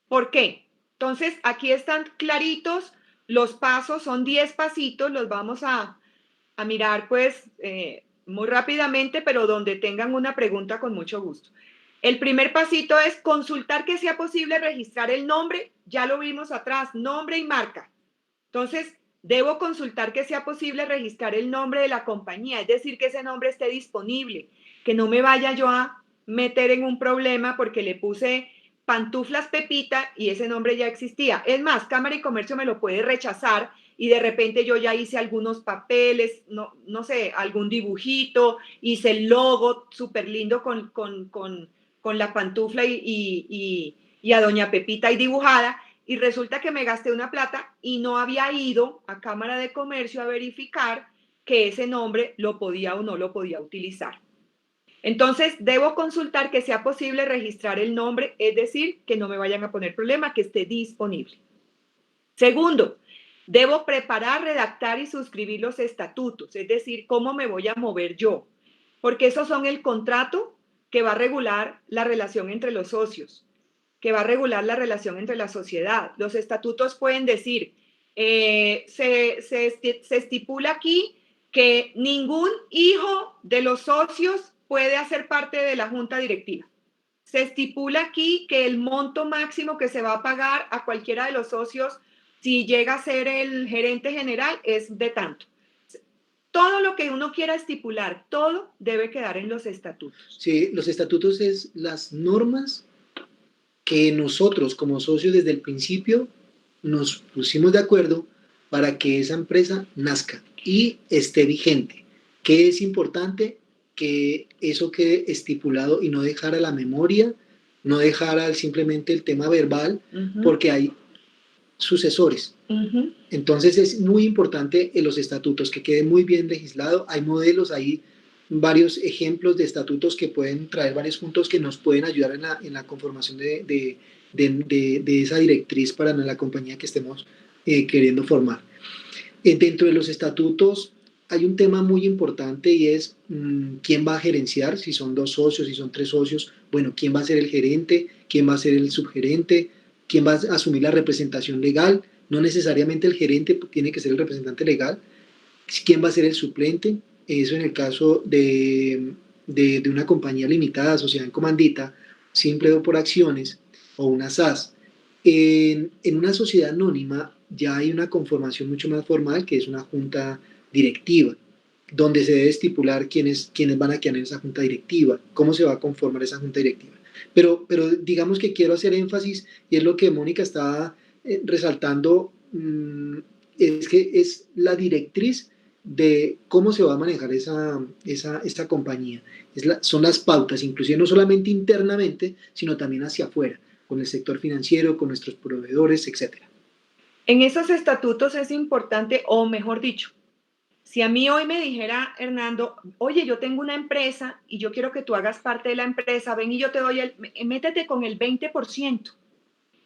¿Por qué? Entonces, aquí están claritos los pasos, son 10 pasitos, los vamos a mirar pues muy rápidamente, pero donde tengan una pregunta con mucho gusto. El primer pasito es consultar que sea posible registrar el nombre, ya lo vimos atrás, nombre y marca. Entonces, debo consultar que sea posible registrar el nombre de la compañía, es decir, que ese nombre esté disponible, que no me vaya yo a meter en un problema porque le puse Pantuflas Pepita y ese nombre ya existía. Es más, Cámara y Comercio me lo puede rechazar y de repente yo ya hice algunos papeles, no sé, algún dibujito, hice el logo súper lindo con la pantufla y a doña Pepita ahí dibujada, y resulta que me gasté una plata y no había ido a Cámara de Comercio a verificar que ese nombre lo podía o no lo podía utilizar. Entonces, debo consultar que sea posible registrar el nombre, es decir, que no me vayan a poner problema, que esté disponible. Segundo, debo preparar, redactar y suscribir los estatutos, es decir, cómo me voy a mover yo, porque esos son el contrato que va a regular la relación entre los socios, que va a regular la relación entre la sociedad. Los estatutos pueden decir, se estipula aquí que ningún hijo de los socios puede hacer parte de la junta directiva. Se estipula aquí que el monto máximo que se va a pagar a cualquiera de los socios si llega a ser el gerente general es de tanto. Todo lo que uno quiera estipular, todo debe quedar en los estatutos. Sí, los estatutos es las normas que nosotros como socios desde el principio nos pusimos de acuerdo para que esa empresa nazca y esté vigente. ¿Qué es importante? Que eso quede estipulado y no dejar a la memoria, no dejar simplemente el tema verbal, porque hay sucesores. Entonces es muy importante en los estatutos que quede muy bien legislado. Hay modelos, hay varios ejemplos de estatutos que pueden traer varios puntos que nos pueden ayudar en la conformación de esa directriz para la compañía que estemos queriendo formar. Dentro de los estatutos hay un tema muy importante y es quién va a gerenciar, si son 2 socios, si son 3 socios, bueno, quién va a ser el gerente, quién va a ser el subgerente, quién va a asumir la representación legal, no necesariamente el gerente tiene que ser el representante legal, quién va a ser el suplente, eso en el caso de una compañía limitada, sociedad en comandita, simple o por acciones, o una SAS. En una sociedad anónima ya hay una conformación mucho más formal, que es una junta directiva, donde se debe estipular quiénes van a quedar en esa junta directiva, cómo se va a conformar esa junta directiva. Pero digamos que quiero hacer énfasis, y es lo que Mónica estaba resaltando, es que es la directriz de cómo se va a manejar esta compañía. Son las pautas, inclusive no solamente internamente, sino también hacia afuera, con el sector financiero, con nuestros proveedores, etcétera. En esos estatutos es importante, o mejor dicho, si a mí hoy me dijera Hernando, oye, yo tengo una empresa y yo quiero que tú hagas parte de la empresa, ven y yo te doy métete con el 20%.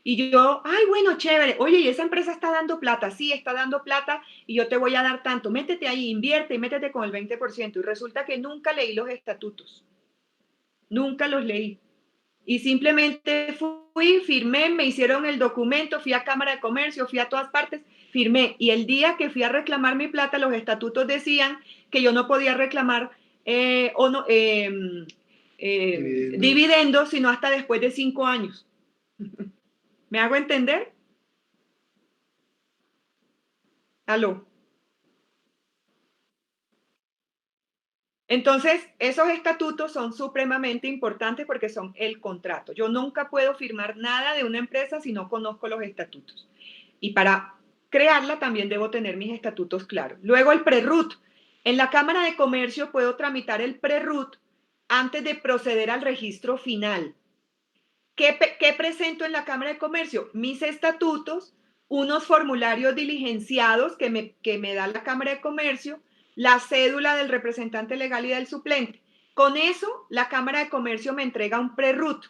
Y yo, ay, bueno, chévere, oye, y esa empresa está dando plata, sí, está dando plata y yo te voy a dar tanto, métete ahí, invierte y métete con el 20%. Y resulta que nunca leí los estatutos, nunca los leí. Y simplemente fui, firmé, me hicieron el documento, fui a Cámara de Comercio, fui a todas partes, firmé. Y el día que fui a reclamar mi plata, los estatutos decían que yo no podía reclamar o no, Dividendos. dividendos, sino hasta después de 5 años. ¿Me hago entender? Aló. Entonces, esos estatutos son supremamente importantes porque son el contrato. Yo nunca puedo firmar nada de una empresa si no conozco los estatutos. Y para crearla también debo tener mis estatutos claros. Luego el prerut. En la Cámara de Comercio puedo tramitar el prerut antes de proceder al registro final. ¿Qué presento en la Cámara de Comercio? Mis estatutos, unos formularios diligenciados que me da la Cámara de Comercio, la cédula del representante legal y del suplente. Con eso, la Cámara de Comercio me entrega un prerut.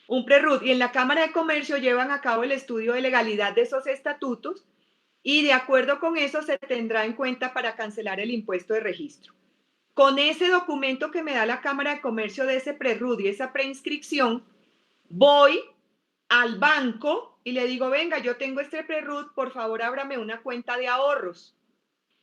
Un prerut. Y en la Cámara de Comercio llevan a cabo el estudio de legalidad de esos estatutos y de acuerdo con eso se tendrá en cuenta para cancelar el impuesto de registro. Con ese documento que me da la Cámara de Comercio de ese prerut y esa preinscripción, voy al banco y le digo, venga, yo tengo este prerut, por favor ábrame una cuenta de ahorros.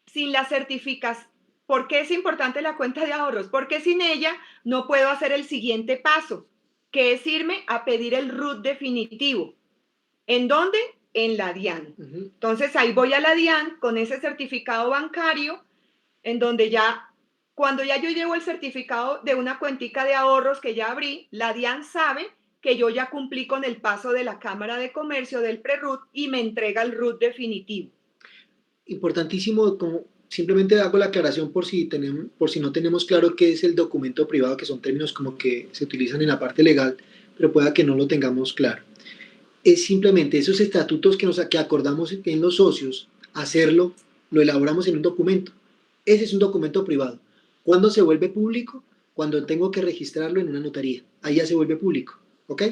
Sin las certificas, ¿por qué es importante la cuenta de ahorros? Porque sin ella no puedo hacer el siguiente paso, que es irme a pedir el RUT definitivo. ¿En dónde? En la DIAN. Entonces ahí voy a la DIAN con ese certificado bancario, en donde ya, cuando ya yo llevo el certificado de una cuentica de ahorros que ya abrí, la DIAN sabe que yo ya cumplí con el paso de la Cámara de Comercio del prerut y me entrega el RUT definitivo. Importantísimo, como simplemente hago la aclaración por si no tenemos claro qué es el documento privado, que son términos como que se utilizan en la parte legal, pero pueda que no lo tengamos claro. Es simplemente esos estatutos que acordamos en los socios, hacerlo, lo elaboramos en un documento. Ese es un documento privado. ¿Cuándo se vuelve público? Cuando tengo que registrarlo en una notaría. Ahí ya se vuelve público, ¿ok?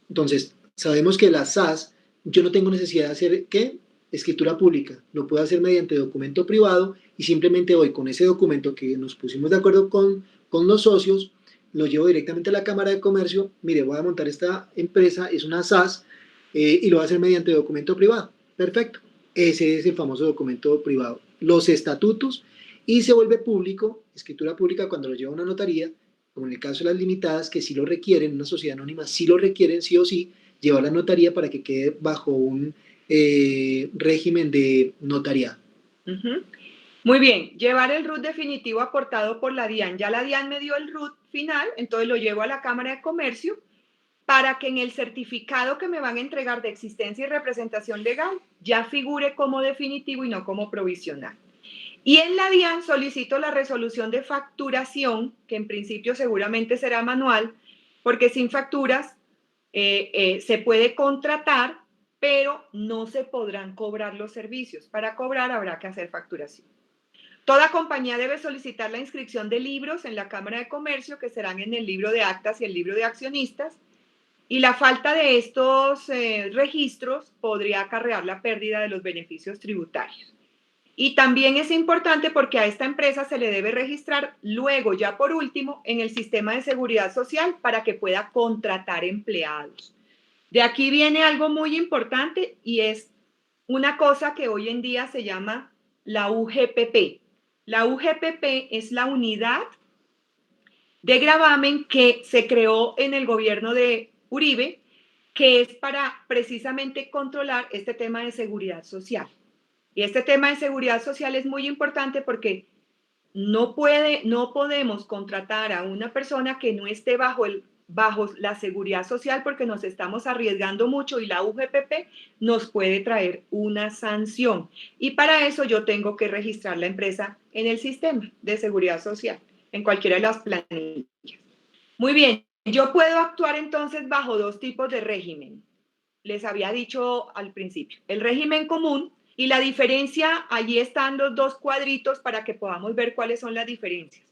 Entonces, sabemos que las SAS, yo no tengo necesidad de hacer, ¿qué? Escritura pública. Lo puedo hacer mediante documento privado y simplemente voy con ese documento que nos pusimos de acuerdo con los socios, lo llevo directamente a la Cámara de Comercio. Mire, voy a montar esta empresa, es una SAS, y lo va a hacer mediante documento privado. Perfecto. Ese es el famoso documento privado. Los estatutos, y se vuelve público, escritura pública, cuando lo lleva a una notaría, como en el caso de las limitadas, que sí lo requieren, una sociedad anónima sí lo requieren sí o sí, llevar a la notaría para que quede bajo un régimen de notariado. Muy bien, llevar el RUT definitivo aportado por la DIAN. Ya la DIAN me dio el RUT final, entonces lo llevo a la Cámara de Comercio para que en el certificado que me van a entregar de existencia y representación legal ya figure como definitivo y no como provisional. Y en la DIAN solicito la resolución de facturación, que en principio seguramente será manual, porque sin facturas se puede contratar, pero no se podrán cobrar los servicios. Para cobrar habrá que hacer facturación. Toda compañía debe solicitar la inscripción de libros en la Cámara de Comercio, que serán en el libro de actas y el libro de accionistas, y la falta de estos registros podría acarrear la pérdida de los beneficios tributarios. Y también es importante porque a esta empresa se le debe registrar luego, ya por último, en el sistema de seguridad social para que pueda contratar empleados. De aquí viene algo muy importante y es una cosa que hoy en día se llama la UGPP. La UGPP es la unidad de gravamen que se creó en el gobierno de Uribe, que es para precisamente controlar este tema de seguridad social. Y este tema de seguridad social es muy importante porque no podemos contratar a una persona que no esté bajo bajo la seguridad social porque nos estamos arriesgando mucho y la UGPP nos puede traer una sanción. Y para eso yo tengo que registrar la empresa en el sistema de seguridad social, en cualquiera de las planillas. Muy bien, yo puedo actuar entonces bajo dos tipos de régimen. Les había dicho al principio, el régimen común y la diferencia, allí están los dos cuadritos para que podamos ver cuáles son las diferencias.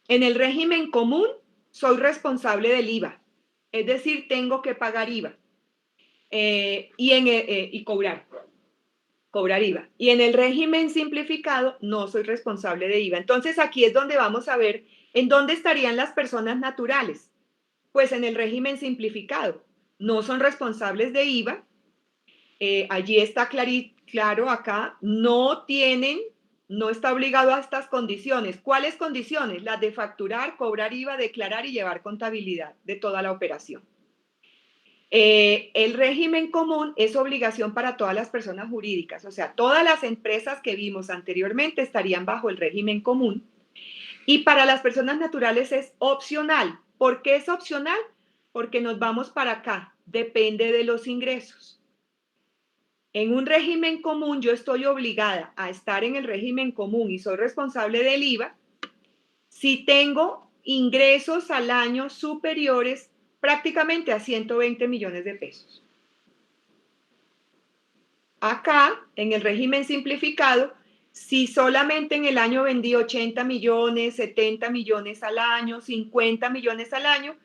En el régimen común soy responsable del IVA, es decir, tengo que pagar IVA y cobrar IVA. Y en el régimen simplificado no soy responsable de IVA. Entonces aquí es donde vamos a ver en dónde estarían las personas naturales. Pues en el régimen simplificado no son responsables de IVA. Allí está claro acá, no está obligado a estas condiciones. ¿Cuáles condiciones? Las de facturar, cobrar IVA, declarar y llevar contabilidad de toda la operación. El régimen común es obligación para todas las personas jurídicas, o sea, todas las empresas que vimos anteriormente estarían bajo el régimen común. Y para las personas naturales es opcional. ¿Por qué es opcional? Porque nos vamos para acá, depende de los ingresos. En un régimen común yo estoy obligada a estar en el régimen común y soy responsable del IVA si tengo ingresos al año superiores prácticamente a 120 millones de pesos. Acá, en el régimen simplificado, si solamente en el año vendí 80 millones, 70 millones al año, 50 millones al año,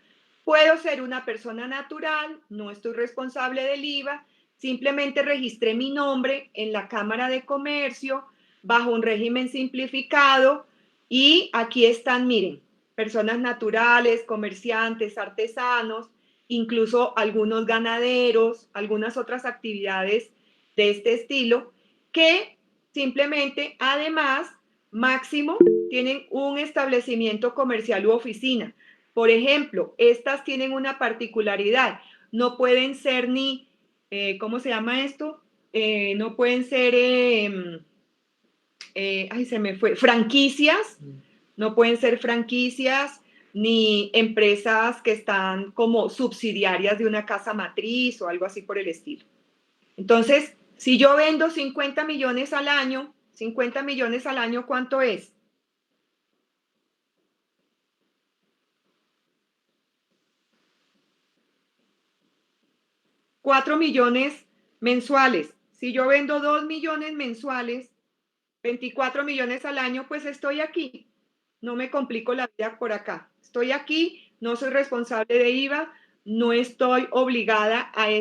puedo ser una persona natural, no estoy responsable del IVA, simplemente registré mi nombre en la Cámara de Comercio bajo un régimen simplificado y aquí están, miren, personas naturales, comerciantes, artesanos, incluso algunos ganaderos, algunas otras actividades de este estilo, que simplemente, además, máximo, tienen un establecimiento comercial u oficina. Por ejemplo, estas tienen una particularidad, no pueden ser ni, ¿cómo se llama esto? No pueden ser, se me fue, franquicias, no pueden ser franquicias, ni empresas que están como subsidiarias de una casa matriz o algo así por el estilo. Entonces, si yo vendo 50 millones al año, 50 millones al año, ¿cuánto es? 4 millones mensuales. Si yo vendo 2 millones mensuales, 24 millones al año, pues estoy aquí. No me complico la vida por acá. Estoy aquí, no soy responsable de IVA, no estoy obligada a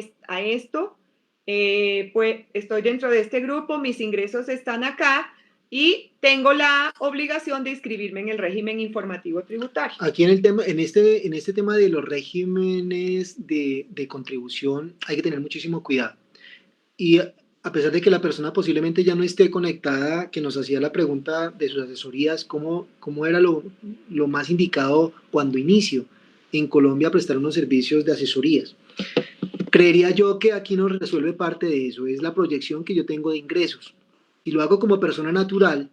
esto. Pues estoy dentro de este grupo, mis ingresos están acá y tengo la obligación de inscribirme en el régimen informativo tributario. Aquí en este tema de los regímenes de contribución hay que tener muchísimo cuidado. Y a pesar de que la persona posiblemente ya no esté conectada, que nos hacía la pregunta de sus asesorías, ¿cómo era lo más indicado cuando inicio en Colombia a prestar unos servicios de asesorías? Creería yo que aquí nos resuelve parte de eso, es la proyección que yo tengo de ingresos. Si lo hago como persona natural,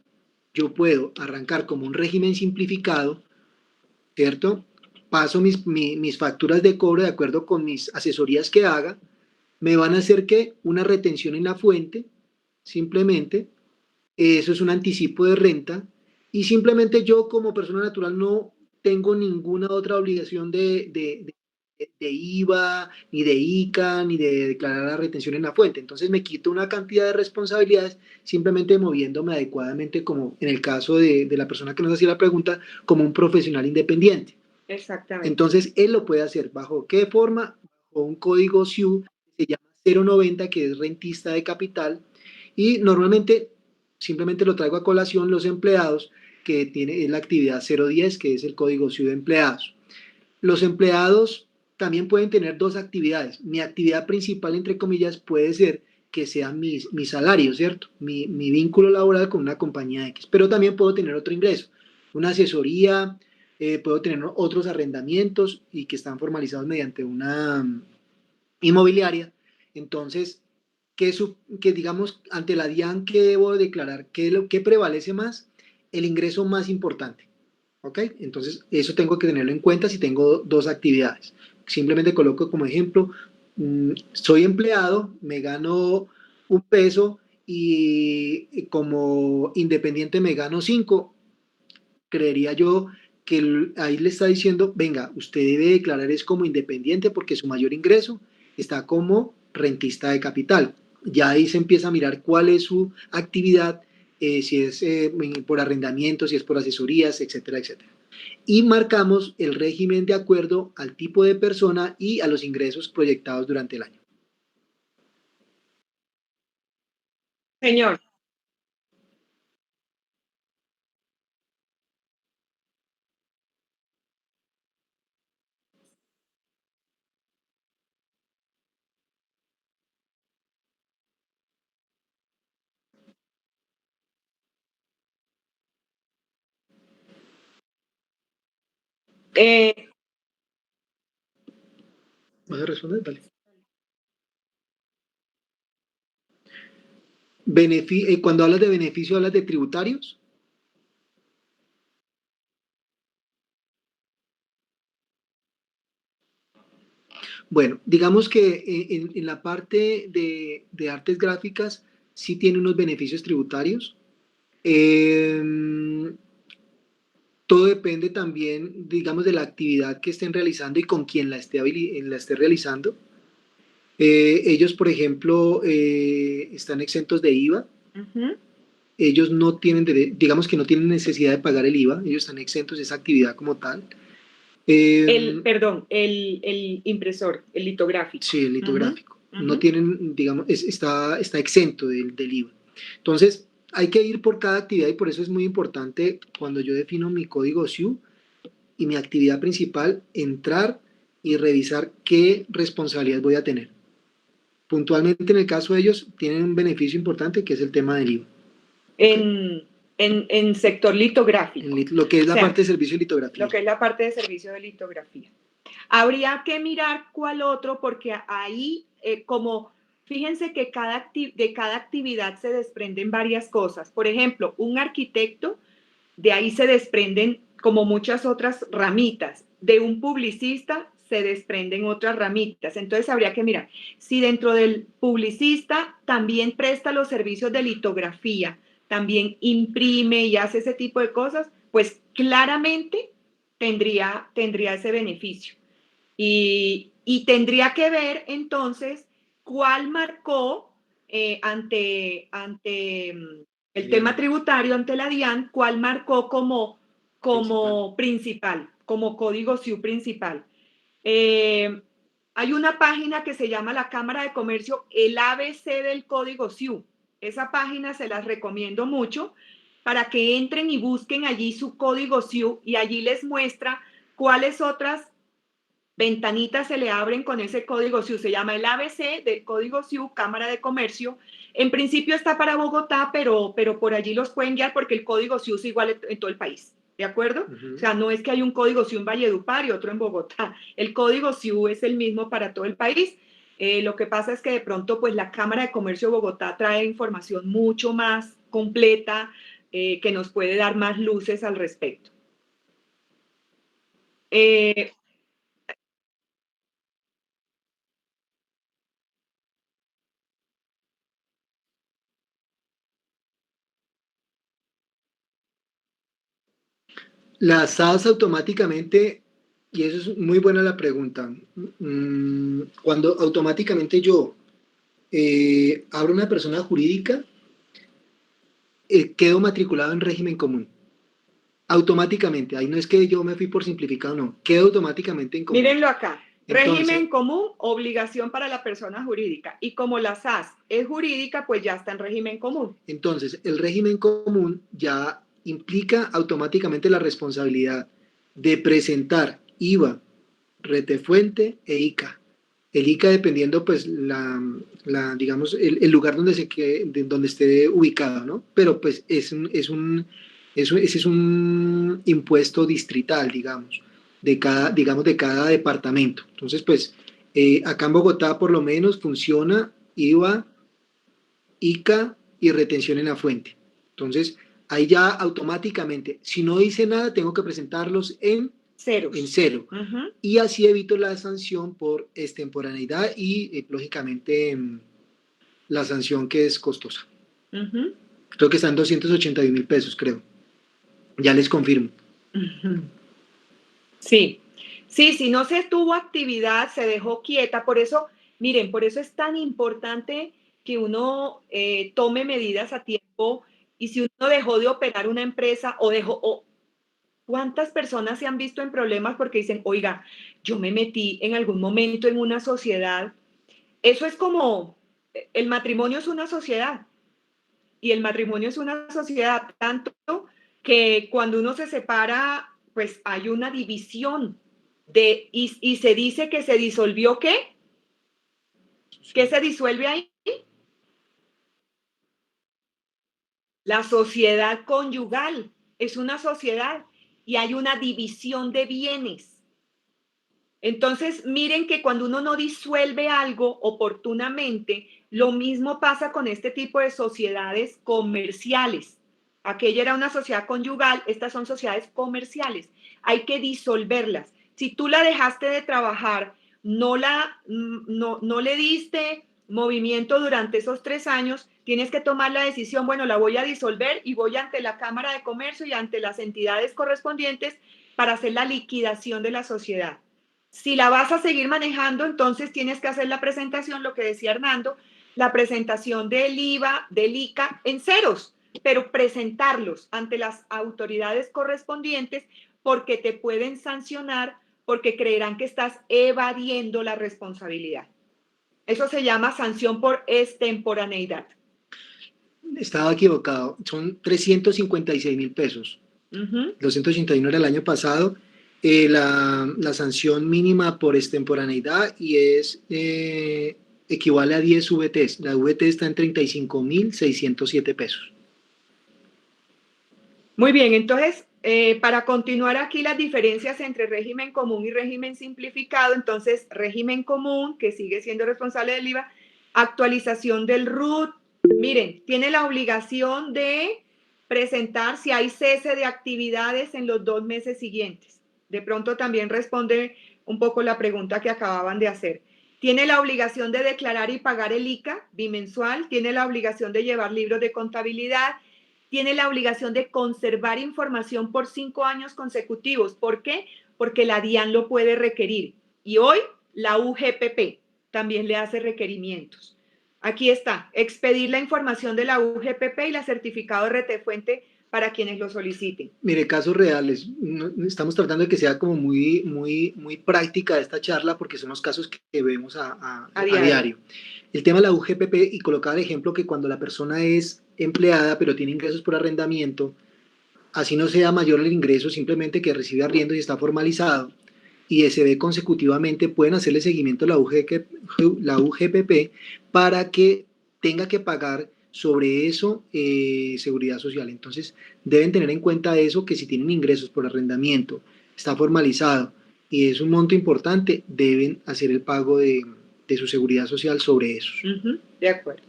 yo puedo arrancar como un régimen simplificado, ¿cierto? Paso mis facturas de cobro de acuerdo con mis asesorías que haga, me van a hacer que una retención en la fuente, simplemente, eso es un anticipo de renta, y simplemente yo como persona natural no tengo ninguna otra obligación de IVA, ni de ICA, ni de declarar la retención en la fuente. Entonces me quito una cantidad de responsabilidades simplemente moviéndome adecuadamente, como en el caso de la persona que nos hacía la pregunta, como un profesional independiente. Exactamente. Entonces él lo puede hacer. ¿Bajo qué forma? Bajo un código SIU que se llama 090, que es rentista de capital, y normalmente simplemente lo traigo a colación los empleados, que es la actividad 010, que es el código SIU de empleados. Los empleados también pueden tener dos actividades. Mi actividad principal, entre comillas, puede ser que sea mi salario, ¿cierto? Mi vínculo laboral con una compañía X, pero también puedo tener otro ingreso, una asesoría, puedo tener otros arrendamientos y que están formalizados mediante una inmobiliaria. Entonces, que digamos, ante la DIAN, ¿qué debo declarar? ¿Qué prevalece más? El ingreso más importante. ¿ok? Entonces, eso tengo que tenerlo en cuenta si tengo dos actividades. Simplemente coloco como ejemplo, soy empleado, me gano un peso y como independiente me gano 5. Creería yo que ahí le está diciendo, venga, usted debe declarar es como independiente porque su mayor ingreso está como rentista de capital. Ya ahí se empieza a mirar cuál es su actividad, si es por arrendamiento, si es por asesorías, etcétera, etcétera. Y marcamos el régimen de acuerdo al tipo de persona y a los ingresos proyectados durante el año. Señor, eh, ¿Vas a responder? Vale. Cuando hablas de beneficio, ¿hablas de tributarios? Bueno, digamos que en la parte de artes gráficas sí tiene unos beneficios tributarios. Eh, Todo depende también, digamos, de la actividad que estén realizando y con quién la esté realizando. Ellos, por ejemplo, están exentos de IVA. ujú. Ellos no tienen, digamos que no tienen necesidad de pagar el IVA. Ellos están exentos de esa actividad como tal. El, Eh, perdón, el impresor, el litográfico. Sí, el Ujú, litográfico. No ujú. tienen, digamos, está exento del IVA. Entonces, hay que ir por cada actividad y por eso es muy importante cuando yo defino mi código SIU y mi actividad principal, entrar y revisar qué responsabilidad voy a tener. Puntualmente, en el caso de ellos, tienen un beneficio importante que es el tema del IVA. ¿Ok? En sector litográfico. Lo que es O la sea, parte de servicio de lo litografía. que es la parte de servicio de litografía. Habría que mirar cuál otro, porque ahí, como, fíjense que de cada actividad se desprenden varias cosas. Por ejemplo, un arquitecto, de ahí se desprenden como muchas otras ramitas. De un publicista se desprenden otras ramitas. Entonces habría que mirar si dentro del publicista también presta los servicios de litografía, también imprime y hace ese tipo de cosas, pues claramente tendría ese beneficio. Y tendría que ver entonces cuál marcó ante el tema Bien, tributario, ante la DIAN, cuál marcó principal. como principal, como código SIU principal. Eh, Hay una página que se llama la Cámara de Comercio, el ABC del código SIU. Esa página se las recomiendo mucho para que entren y busquen allí su código SIU y allí les muestra cuáles otras ventanitas se le abren con ese código SIU. Se llama el ABC del código SIU, Cámara de Comercio. En principio está para Bogotá, pero por allí los pueden guiar porque el código SIU es igual en todo el país. ¿De acuerdo? O Ujú. sea, no es que hay un código SIU en Valledupar y otro en Bogotá. El código SIU es el mismo para todo el país. Lo que pasa es que de pronto, pues la Cámara de Comercio de Bogotá trae información mucho más completa que nos puede dar más luces al respecto. Eh, Las SAS automáticamente, y eso es muy buena la pregunta, cuando automáticamente yo abro una persona jurídica, quedo matriculado en régimen común. Automáticamente, ahí no es que yo me fui por simplificado, no, quedo automáticamente en común. Mírenlo acá. Entonces, Régimen común, obligación para la persona jurídica. Y como la SAS es jurídica, pues ya está en régimen común. entonces, el régimen común ya implica automáticamente la responsabilidad de presentar IVA, retefuente e ICA. El ICA dependiendo, pues, digamos, el lugar donde, donde esté ubicado, ¿no? Pero, pues, ese es un impuesto distrital, digamos, de cada departamento. Entonces, pues, acá en Bogotá, por lo menos, funciona IVA, ICA y retención en la fuente. Entonces, Ahí ya automáticamente, si no hice nada, tengo que presentarlos en Ceros. cero. Ujú. Y así evito la sanción por extemporaneidad y, lógicamente, la sanción que es costosa. Ujú. Creo que están 281.000 pesos, creo. Ya les confirmo. Ujú. Sí, sí, si no se tuvo actividad, se dejó quieta. Por eso, miren, por eso es tan importante que uno tome medidas a tiempo. Y si uno dejó de operar una empresa o dejó, ¿cuántas personas se han visto en problemas porque dicen, oiga, yo me metí en algún momento en una sociedad? Eso es como, el matrimonio es una sociedad y el matrimonio es una sociedad tanto que cuando uno se separa, pues hay una división y se dice que se disolvió, ¿qué? ¿Qué se disuelve ahí? La sociedad conyugal es una sociedad y hay una división de bienes. Entonces, miren que cuando uno no disuelve algo oportunamente, lo mismo pasa con este tipo de sociedades comerciales. Aquella era una sociedad conyugal, estas son sociedades comerciales. Hay que disolverlas. Si tú la dejaste de trabajar, no le diste movimiento durante esos 3 años, tienes que tomar la decisión, bueno, la voy a disolver y voy ante la Cámara de Comercio y ante las entidades correspondientes para hacer la liquidación de la sociedad. Si la vas a seguir manejando, entonces tienes que hacer la presentación, lo que decía Hernando, la presentación del IVA, del ICA en ceros, pero presentarlos ante las autoridades correspondientes porque te pueden sancionar, porque creerán que estás evadiendo la responsabilidad. Eso se llama sanción por extemporaneidad. Estaba equivocado. Son 356.000 pesos. Ujú. 281 era el año pasado. La sanción mínima por extemporaneidad y equivale a 10 VTs. La VT está en 35.607 pesos. Muy bien, entonces, para continuar aquí las diferencias entre régimen común y régimen simplificado, entonces, régimen común, que sigue siendo responsable del IVA, actualización del RUT, miren, tiene la obligación de presentar si hay cese de actividades en los 2 meses siguientes. De pronto también responde un poco la pregunta que acababan de hacer. Tiene la obligación de declarar y pagar el ICA bimensual, tiene la obligación de llevar libros de contabilidad, tiene la obligación de conservar información por 5 años consecutivos. ¿Por qué? Porque la DIAN lo puede requerir. Y hoy la UGPP también le hace requerimientos. Aquí está, expedir la información de la UGPP y la certificado de retefuente para quienes lo soliciten. Mire, casos reales. Estamos tratando de que sea como muy, muy, muy práctica esta charla porque son los casos que vemos a diario. El tema de la UGPP, y colocaba el ejemplo que cuando la persona es empleada pero tiene ingresos por arrendamiento, así no sea mayor el ingreso, simplemente que recibe arriendo y está formalizado, y se ve consecutivamente, pueden hacerle seguimiento a la UGPP para que tenga que pagar sobre eso seguridad social. Entonces, deben tener en cuenta eso, que si tienen ingresos por arrendamiento, está formalizado y es un monto importante, deben hacer el pago de su seguridad social sobre esos. De acuerdo.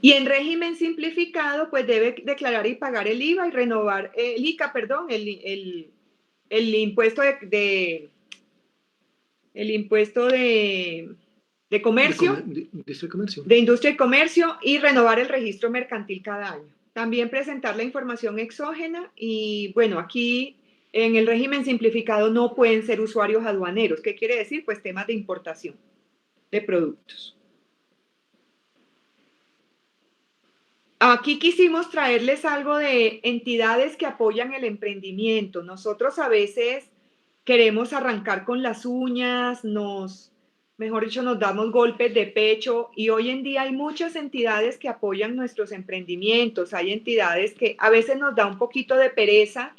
Y en régimen simplificado, pues debe declarar y pagar el IVA y renovar, el ICA, perdón, el impuesto el impuesto de comercio, De industria y comercio, y renovar el registro mercantil cada año. También presentar la información exógena y, bueno, aquí en el régimen simplificado no pueden ser usuarios aduaneros. ¿Qué quiere decir? Pues temas de importación de productos. Aquí quisimos traerles algo de entidades que apoyan el emprendimiento. Nosotros a veces queremos arrancar con las uñas, mejor dicho, nos damos golpes de pecho y hoy en día hay muchas entidades que apoyan nuestros emprendimientos. Hay entidades que a veces nos da un poquito de pereza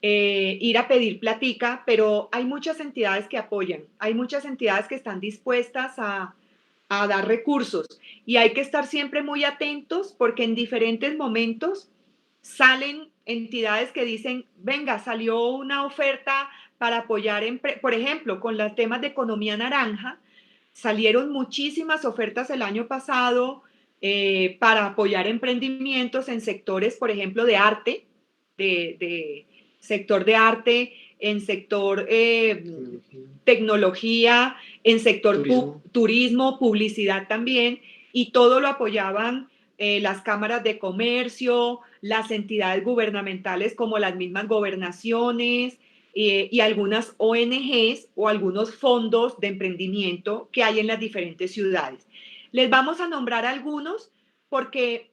ir a pedir platica, pero hay muchas entidades que apoyan. Hay muchas entidades que están dispuestas a dar recursos y hay que estar siempre muy atentos porque en diferentes momentos salen entidades que dicen, venga, salió una oferta para apoyar, por ejemplo, con los temas de economía naranja, salieron muchísimas ofertas el año pasado para apoyar emprendimientos en sectores, por ejemplo, de arte, de sector de arte, en sector tecnología, en sector turismo, publicidad también, y todo lo apoyaban las cámaras de comercio, las entidades gubernamentales como las mismas gobernaciones y algunas ONGs o algunos fondos de emprendimiento que hay en las diferentes ciudades. Les vamos a nombrar algunos porque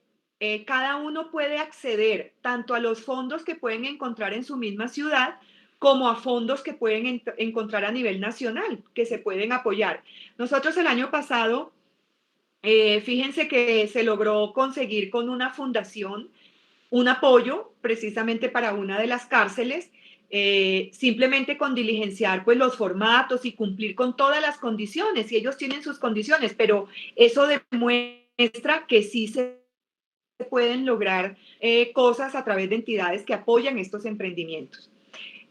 cada uno puede acceder tanto a los fondos que pueden encontrar en su misma ciudad como a fondos que pueden encontrar a nivel nacional, que se pueden apoyar. Nosotros el año pasado, fíjense que se logró conseguir con una fundación un apoyo precisamente para una de las cárceles, simplemente con diligenciar pues los formatos y cumplir con todas las condiciones, y ellos tienen sus condiciones, pero eso demuestra que sí se pueden lograr cosas a través de entidades que apoyan estos emprendimientos.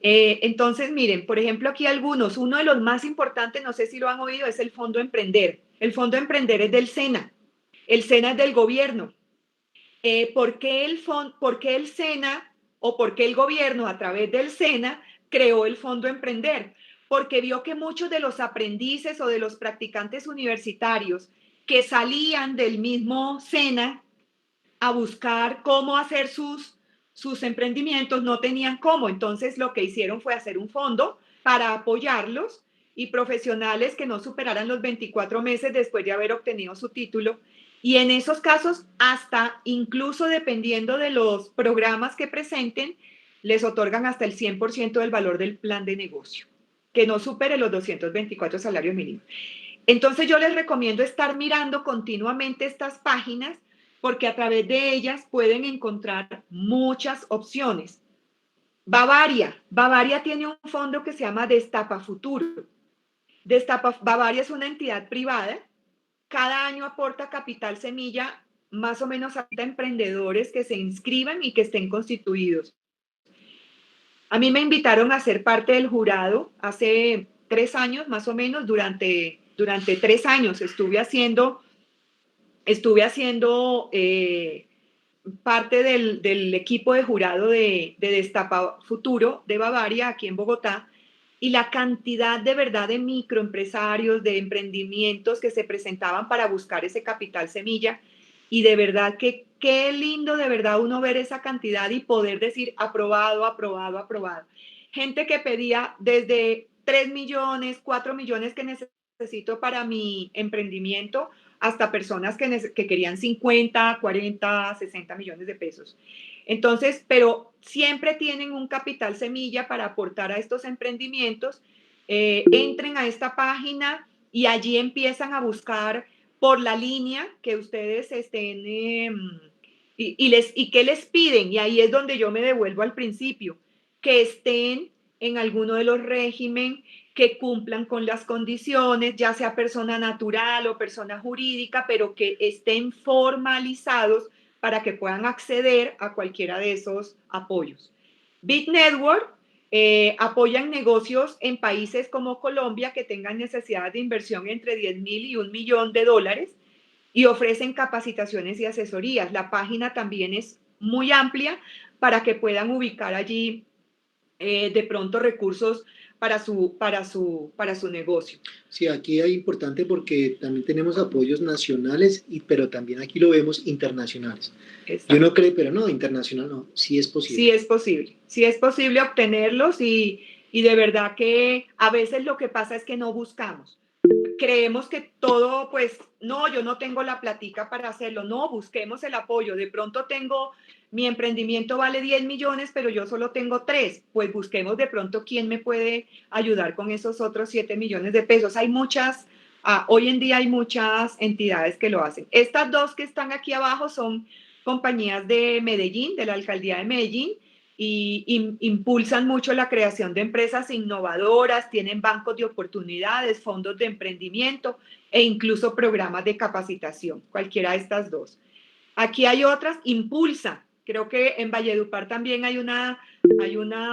Entonces, miren, por ejemplo, aquí algunos, uno de los más importantes, no sé si lo han oído, es el Fondo Emprender. El Fondo Emprender es del SENA. El SENA es del gobierno. ¿Por qué el SENA o por qué el gobierno a través del SENA creó el Fondo Emprender? Porque vio que muchos de los aprendices o de los practicantes universitarios que salían del mismo SENA a buscar cómo hacer sus emprendimientos no tenían cómo. Entonces lo que hicieron fue hacer un fondo para apoyarlos, y profesionales que no superaran los 24 meses después de haber obtenido su título. Y en esos casos, hasta incluso dependiendo de los programas que presenten, les otorgan hasta el 100% del valor del plan de negocio, que no supere los 224 salarios mínimos. Entonces yo les recomiendo estar mirando continuamente estas páginas, porque a través de ellas pueden encontrar muchas opciones. Bavaria tiene un fondo que se llama Destapa Futuro. Bavaria es una entidad privada. Cada año aporta capital semilla más o menos a emprendedores que se inscriban y que estén constituidos. A mí me invitaron a ser parte del jurado hace 3 años, más o menos. Durante 3 años estuve haciendo parte del equipo de jurado de Destapa Futuro de Bavaria, aquí en Bogotá, y la cantidad de verdad de microempresarios, de emprendimientos que se presentaban para buscar ese capital semilla, y de verdad que qué lindo de verdad uno ver esa cantidad y poder decir aprobado, aprobado, aprobado. Gente que pedía desde 3 millones, 4 millones que necesito para mi emprendimiento, hasta personas que querían 50, 40, 60 millones de pesos. Entonces, pero siempre tienen un capital semilla para aportar a estos emprendimientos. Entren a esta página y allí empiezan a buscar por la línea que ustedes estén y qué les piden. Y ahí es donde yo me devuelvo al principio, que estén en alguno de los regímenes, que cumplan con las condiciones, ya sea persona natural o persona jurídica, pero que estén formalizados para que puedan acceder a cualquiera de esos apoyos. Bit Network apoyan negocios en países como Colombia que tengan necesidades de inversión entre 10,000 y $1,000,000 y ofrecen capacitaciones y asesorías. La página también es muy amplia para que puedan ubicar allí de pronto recursos para su negocio. Sí, aquí es importante porque también tenemos apoyos nacionales, pero también aquí lo vemos internacionales. Exacto. Yo no creo, pero no, internacional no, sí es posible. Sí es posible obtenerlos, y de verdad que a veces lo que pasa es que no buscamos. Creemos que todo, pues, no, yo no tengo la platica para hacerlo. No, busquemos el apoyo. De pronto mi emprendimiento vale 10 millones, pero yo solo tengo 3. Pues busquemos de pronto quién me puede ayudar con esos otros 7 millones de pesos. Hoy en día hay muchas entidades que lo hacen. Estas dos que están aquí abajo son compañías de Medellín, de la alcaldía de Medellín, y impulsan mucho la creación de empresas innovadoras, tienen bancos de oportunidades, fondos de emprendimiento e incluso programas de capacitación, cualquiera de estas dos. Aquí hay otras, Impulsa, creo que en Valledupar también hay una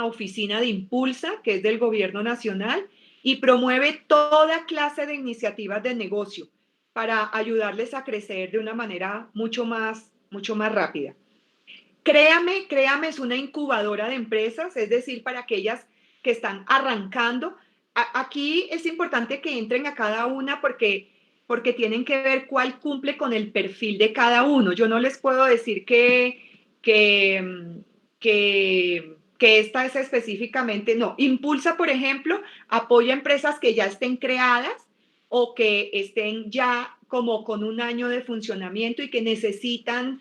oficina de Impulsa, que es del gobierno nacional, y promueve toda clase de iniciativas de negocio para ayudarles a crecer de una manera mucho más rápida. Créame, es una incubadora de empresas, es decir, para aquellas que están arrancando. Aquí es importante que entren a cada una porque tienen que ver cuál cumple con el perfil de cada uno. Yo no les puedo decir que, que esta es específicamente, no. Impulsa, por ejemplo, apoya empresas que ya estén creadas o que estén ya como con un año de funcionamiento y que necesitan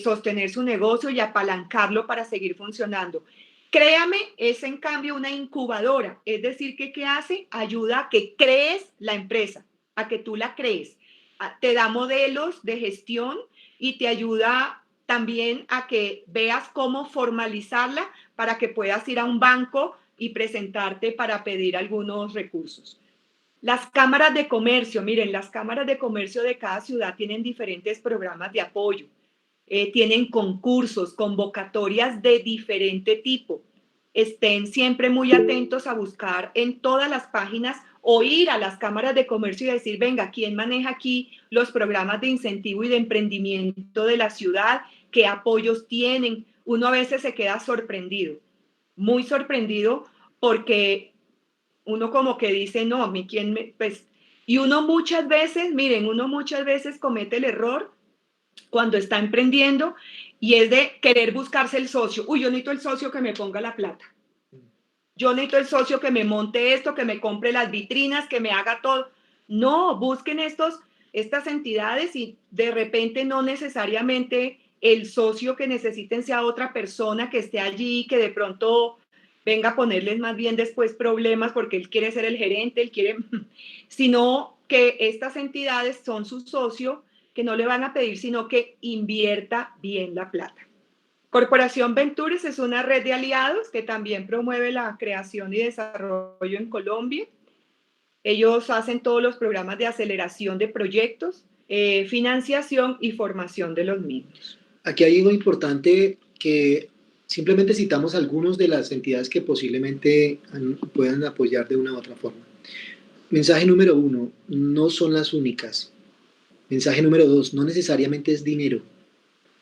sostener su negocio y apalancarlo para seguir funcionando. Créame, es en cambio una incubadora, es decir, que ¿qué hace? Ayuda a que crees la empresa, a que tú la crees. Te da modelos de gestión y te ayuda también a que veas cómo formalizarla para que puedas ir a un banco y presentarte para pedir algunos recursos. Las cámaras de comercio, miren, las cámaras de comercio de cada ciudad tienen diferentes programas de apoyo, tienen concursos, convocatorias de diferente tipo. Estén siempre muy atentos a buscar en todas las páginas o ir a las cámaras de comercio y decir, venga, ¿quién maneja aquí los programas de incentivo y de emprendimiento de la ciudad? ¿Qué apoyos tienen? Uno a veces se queda sorprendido, muy sorprendido, porque uno como que dice, no, a mí quién me, pues, y uno muchas veces, miren, uno muchas veces comete el error cuando está emprendiendo y es de querer buscarse el socio. Uy, yo necesito el socio que me ponga la plata. Yo necesito el socio que me monte esto, que me compre las vitrinas, que me haga todo. No, busquen estas entidades y de repente no necesariamente el socio que necesiten sea otra persona que esté allí, que de pronto venga a ponerles más bien después problemas porque él quiere ser el gerente, él quiere, sino que estas entidades son su socio, que no le van a pedir, sino que invierta bien la plata. Corporación Ventures es una red de aliados que también promueve la creación y desarrollo en Colombia. Ellos hacen todos los programas de aceleración de proyectos, financiación y formación de los mismos. Aquí hay algo importante que simplemente citamos algunos de las entidades que posiblemente puedan apoyar de una u otra forma. Mensaje número 1, no son las únicas. Mensaje número 2, no necesariamente es dinero.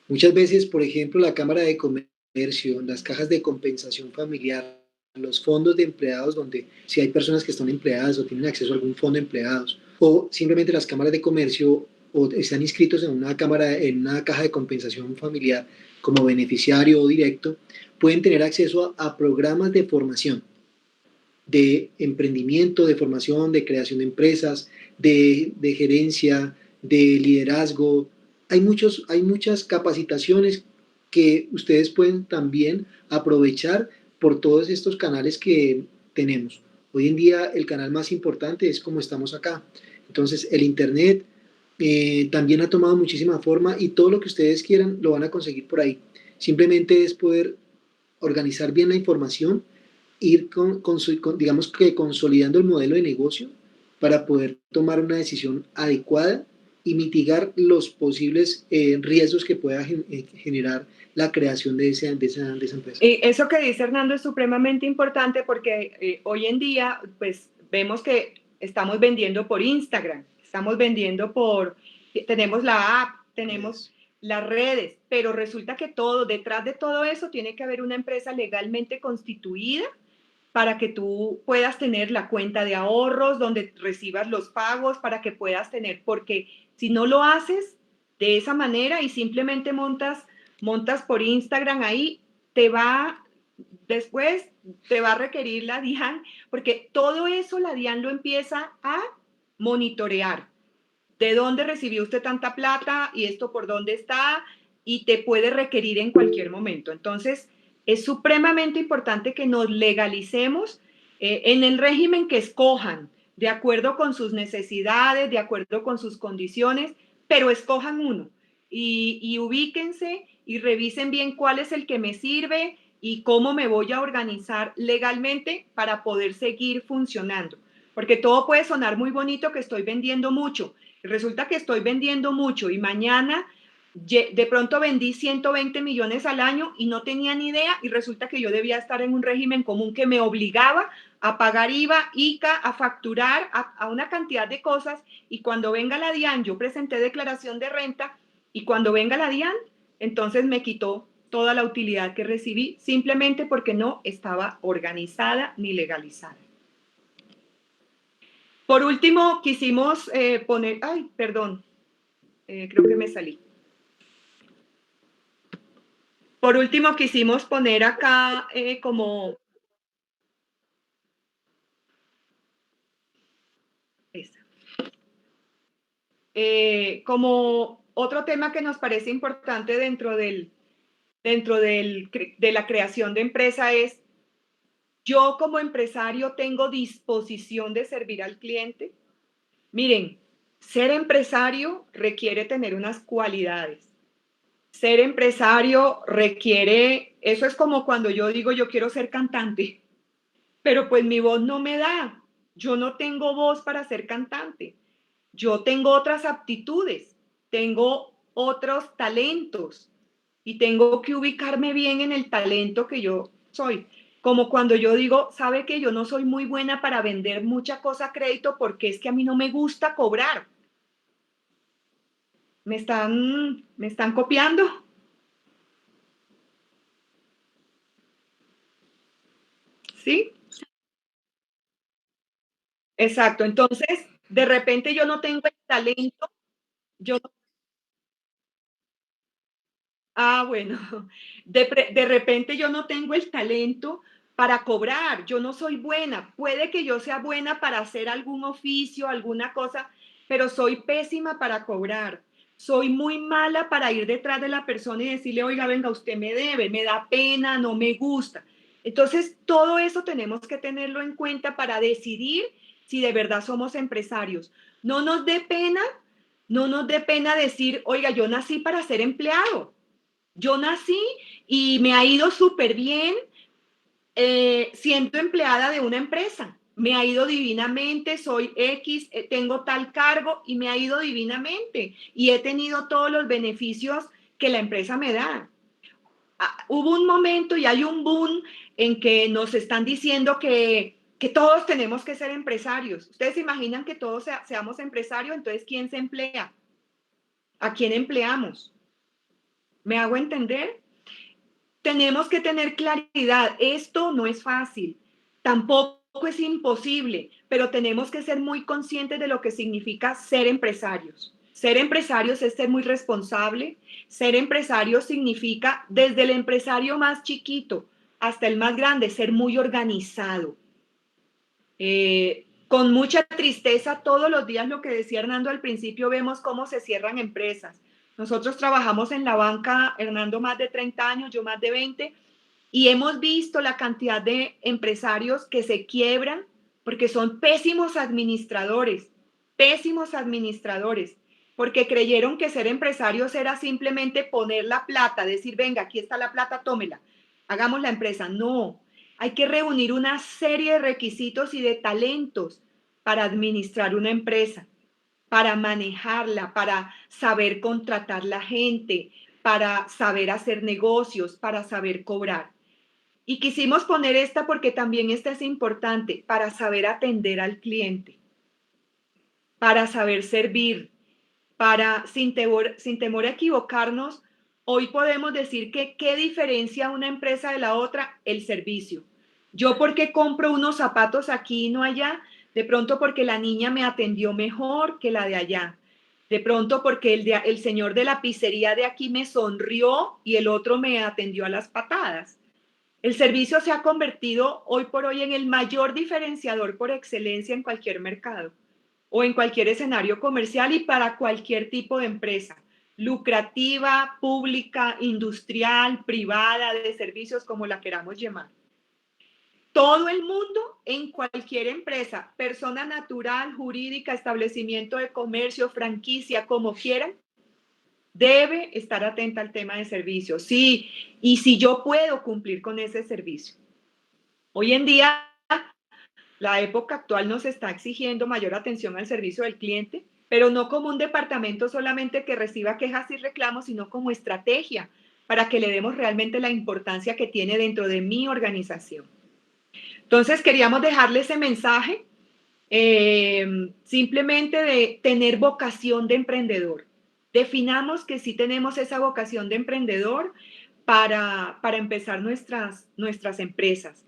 Muchas veces, por ejemplo, la Cámara de Comercio, las cajas de compensación familiar, los fondos de empleados, donde si hay personas que están empleadas o tienen acceso a algún fondo de empleados, o simplemente las cámaras de comercio o están inscritos en una cámara, en una caja de compensación familiar como beneficiario o directo, pueden tener acceso a programas de formación, de emprendimiento, de formación, de creación de empresas, de gerencia, de liderazgo. Hay muchas capacitaciones que ustedes pueden también aprovechar por todos estos canales que tenemos. Hoy en día el canal más importante es como estamos acá. Entonces el Internet también ha tomado muchísima forma y todo lo que ustedes quieran lo van a conseguir por ahí. Simplemente es poder organizar bien la información, ir digamos que consolidando el modelo de negocio para poder tomar una decisión adecuada y mitigar los posibles riesgos que pueda generar la creación de esa empresa. Eso que dice Hernando es supremamente importante porque hoy en día pues vemos que estamos vendiendo por Instagram, estamos vendiendo tenemos la app, tenemos las redes, pero resulta que detrás de todo eso tiene que haber una empresa legalmente constituida para que tú puedas tener la cuenta de ahorros donde recibas los pagos, para que puedas tener, porque si no lo haces de esa manera y simplemente montas por Instagram ahí, después te va a requerir la DIAN, porque todo eso la DIAN lo empieza a monitorear. ¿De dónde recibió usted tanta plata y esto por dónde está? Y te puede requerir en cualquier momento. Entonces, es supremamente importante que nos legalicemos en el régimen que escojan, de acuerdo con sus necesidades, de acuerdo con sus condiciones, pero escojan uno y ubíquense y revisen bien cuál es el que me sirve y cómo me voy a organizar legalmente para poder seguir funcionando. Porque todo puede sonar muy bonito que estoy vendiendo mucho. Resulta que estoy vendiendo mucho y mañana de pronto vendí 120 millones al año y no tenía ni idea y resulta que yo debía estar en un régimen común que me obligaba a pagar IVA, ICA, a facturar, a una cantidad de cosas y cuando venga la DIAN, yo presenté declaración de renta y cuando venga la DIAN, entonces me quitó toda la utilidad que recibí simplemente porque no estaba organizada ni legalizada. Por último, quisimos poner, ay, perdón, creo que me salí. Por último, quisimos poner acá como... como otro tema que nos parece importante dentro de la creación de empresa es, yo como empresario tengo disposición de servir al cliente. Miren, ser empresario requiere tener unas cualidades. Ser empresario requiere, eso es como cuando yo digo yo quiero ser cantante, pero pues mi voz no me da. Yo no tengo voz para ser cantante. Yo tengo otras aptitudes, tengo otros talentos y tengo que ubicarme bien en el talento que yo soy. Como cuando yo digo, sabe que yo no soy muy buena para vender mucha cosa a crédito porque es que a mí no me gusta cobrar. ¿Me están copiando? ¿Sí? Exacto. Entonces, de repente yo no tengo el talento, yo bueno, de repente yo no tengo el talento para cobrar, yo no soy buena. Puede que yo sea buena para hacer algún oficio, alguna cosa, pero soy pésima para cobrar. Soy muy mala para ir detrás de la persona y decirle, oiga, venga, usted me debe, me da pena, no me gusta. Entonces, todo eso tenemos que tenerlo en cuenta para decidir si de verdad somos empresarios. No nos dé pena, no nos dé pena decir, oiga, yo nací para ser empleado. Yo nací y me ha ido súper bien siendo empleada de una empresa. Me ha ido divinamente, soy X, tengo tal cargo y me ha ido divinamente. Y he tenido todos los beneficios que la empresa me da. Hubo un momento y hay un boom en que nos están diciendo que todos tenemos que ser empresarios. ¿Ustedes se imaginan que todos seamos empresarios? Entonces, ¿quién se emplea? ¿A quién empleamos? ¿Me hago entender? Tenemos que tener claridad. Esto no es fácil, tampoco es imposible, pero tenemos que ser muy conscientes de lo que significa ser empresarios. Ser empresarios es ser muy responsable. Ser empresario significa desde el empresario más chiquito hasta el más grande, ser muy organizado. Con mucha tristeza, todos los días, lo que decía Hernando al principio, vemos cómo se cierran empresas. Nosotros trabajamos en la banca, Hernando más de 30 años, yo más de 20, y hemos visto la cantidad de empresarios que se quiebran porque son pésimos administradores, porque creyeron que ser empresarios era simplemente poner la plata, decir, venga, aquí está la plata, tómela, hagamos la empresa. No, hay que reunir una serie de requisitos y de talentos para administrar una empresa, para manejarla, para saber contratar la gente, para saber hacer negocios, para saber cobrar. Y quisimos poner esta porque también esta es importante, para saber atender al cliente, para saber servir, sin temor a equivocarnos. Hoy podemos decir que ¿qué diferencia una empresa de la otra? El servicio. Yo, ¿por qué compro unos zapatos aquí y no allá? De pronto porque la niña me atendió mejor que la de allá. De pronto porque el señor de la pizzería de aquí me sonrió y el otro me atendió a las patadas. El servicio se ha convertido hoy por hoy en el mayor diferenciador por excelencia en cualquier mercado o en cualquier escenario comercial y para cualquier tipo de empresa, lucrativa, pública, industrial, privada, de servicios, como la queramos llamar. Todo el mundo en cualquier empresa, persona natural, jurídica, establecimiento de comercio, franquicia, como quieran, debe estar atenta al tema de servicio. Sí, y si yo puedo cumplir con ese servicio. Hoy en día, la época actual nos está exigiendo mayor atención al servicio del cliente, pero no como un departamento solamente que reciba quejas y reclamos, sino como estrategia para que le demos realmente la importancia que tiene dentro de mi organización. Entonces, queríamos dejarle ese mensaje simplemente de tener vocación de emprendedor. Definamos que sí tenemos esa vocación de emprendedor para empezar nuestras empresas.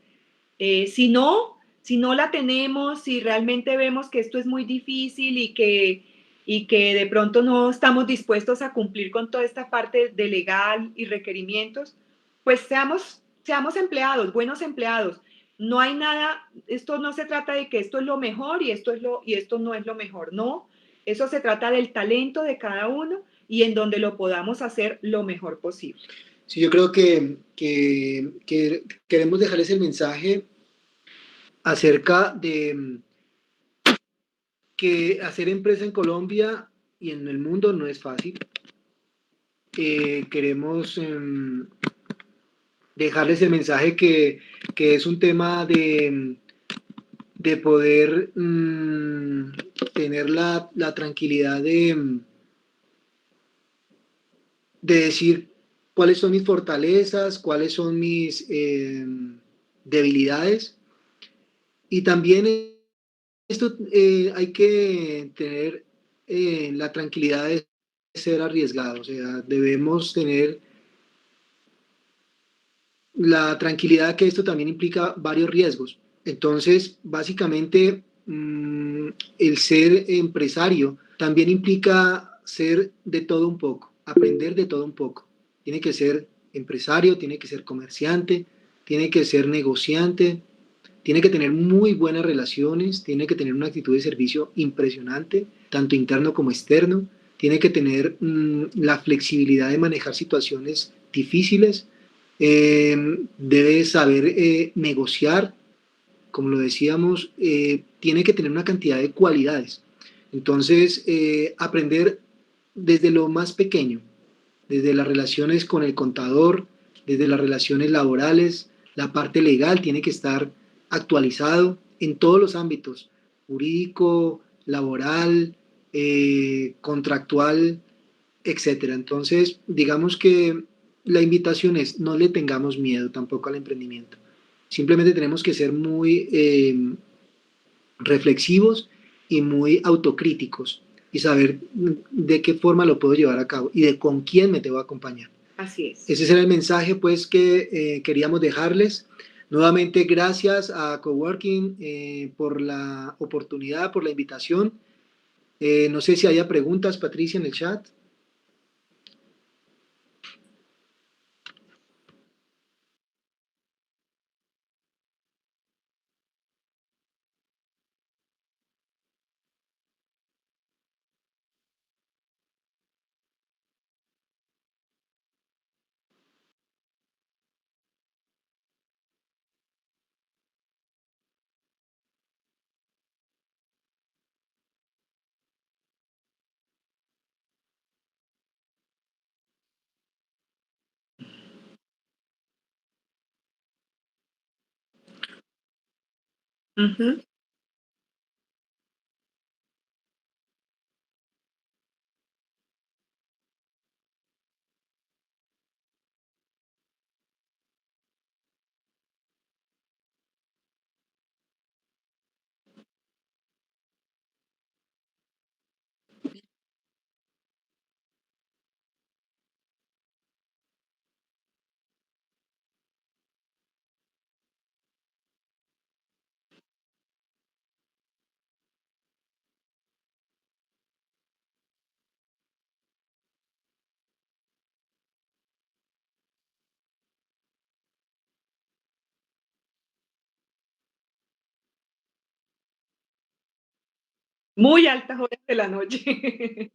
Si no la tenemos, si realmente vemos que esto es muy difícil y que de pronto no estamos dispuestos a cumplir con toda esta parte de legal y requerimientos, pues seamos empleados, buenos empleados. No hay nada, esto no se trata de que esto es lo mejor y esto no es lo mejor, no. Eso se trata del talento de cada uno y en donde lo podamos hacer lo mejor posible. Sí, yo creo que queremos dejarles el mensaje acerca de que hacer empresa en Colombia y en el mundo no es fácil. Queremos dejarles el mensaje que es un tema de poder tener la tranquilidad de decir cuáles son mis fortalezas, cuáles son mis debilidades. Y también esto hay que tener la tranquilidad de ser arriesgado, o sea, debemos tener la tranquilidad que esto también implica varios riesgos. Entonces, básicamente, el ser empresario también implica ser de todo un poco, aprender de todo un poco. Tiene que ser empresario, tiene que ser comerciante, tiene que ser negociante, tiene que tener muy buenas relaciones, tiene que tener una actitud de servicio impresionante, tanto interno como externo, tiene que tener la flexibilidad de manejar situaciones difíciles, debe saber negociar, como lo decíamos, tiene que tener una cantidad de cualidades. Entonces, aprender desde lo más pequeño, desde las relaciones con el contador, desde las relaciones laborales, la parte legal tiene que estar actualizado en todos los ámbitos, jurídico, laboral, contractual, etcétera. Entonces, digamos que la invitación es no le tengamos miedo tampoco al emprendimiento. Simplemente tenemos que ser muy reflexivos y muy autocríticos y saber de qué forma lo puedo llevar a cabo y de con quién me debo acompañar. Así es. Ese era el mensaje pues que queríamos dejarles. Nuevamente gracias a Coworking por la oportunidad, por la invitación. No sé si haya preguntas, Patricia, en el chat. Ujú. Muy altas horas de la noche.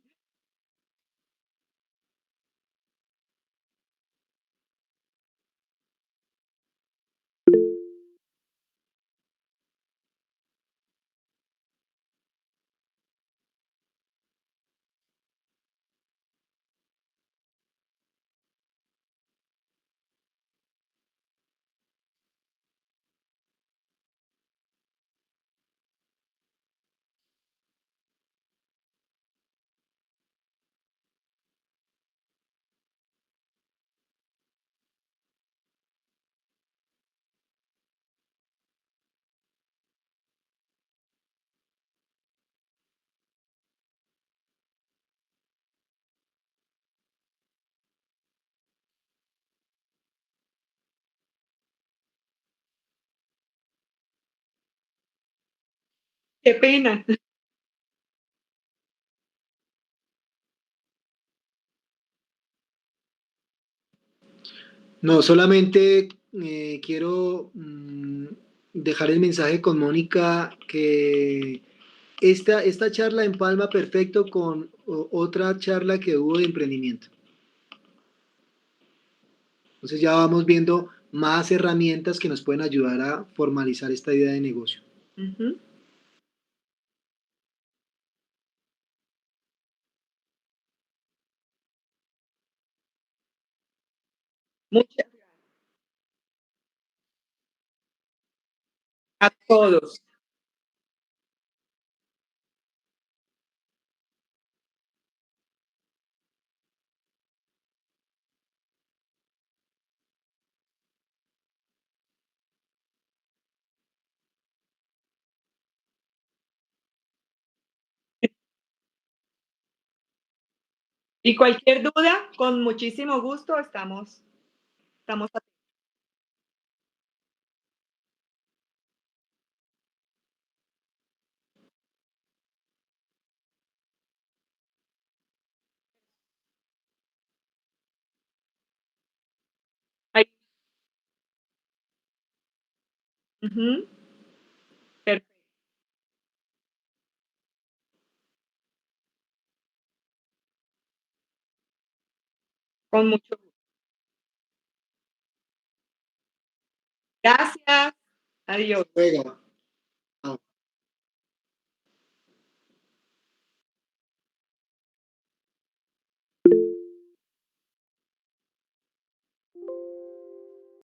Qué pena. No, solamente quiero dejar el mensaje con Mónica que esta charla empalma perfecto con otra charla que hubo de emprendimiento. Entonces ya vamos viendo más herramientas que nos pueden ayudar a formalizar esta idea de negocio. Ujú. Muchas a todos. Y cualquier duda, con muchísimo gusto estamos ahí. Ujú. Perfecto, con mucho gusto. Gracias. Adiós. Venga.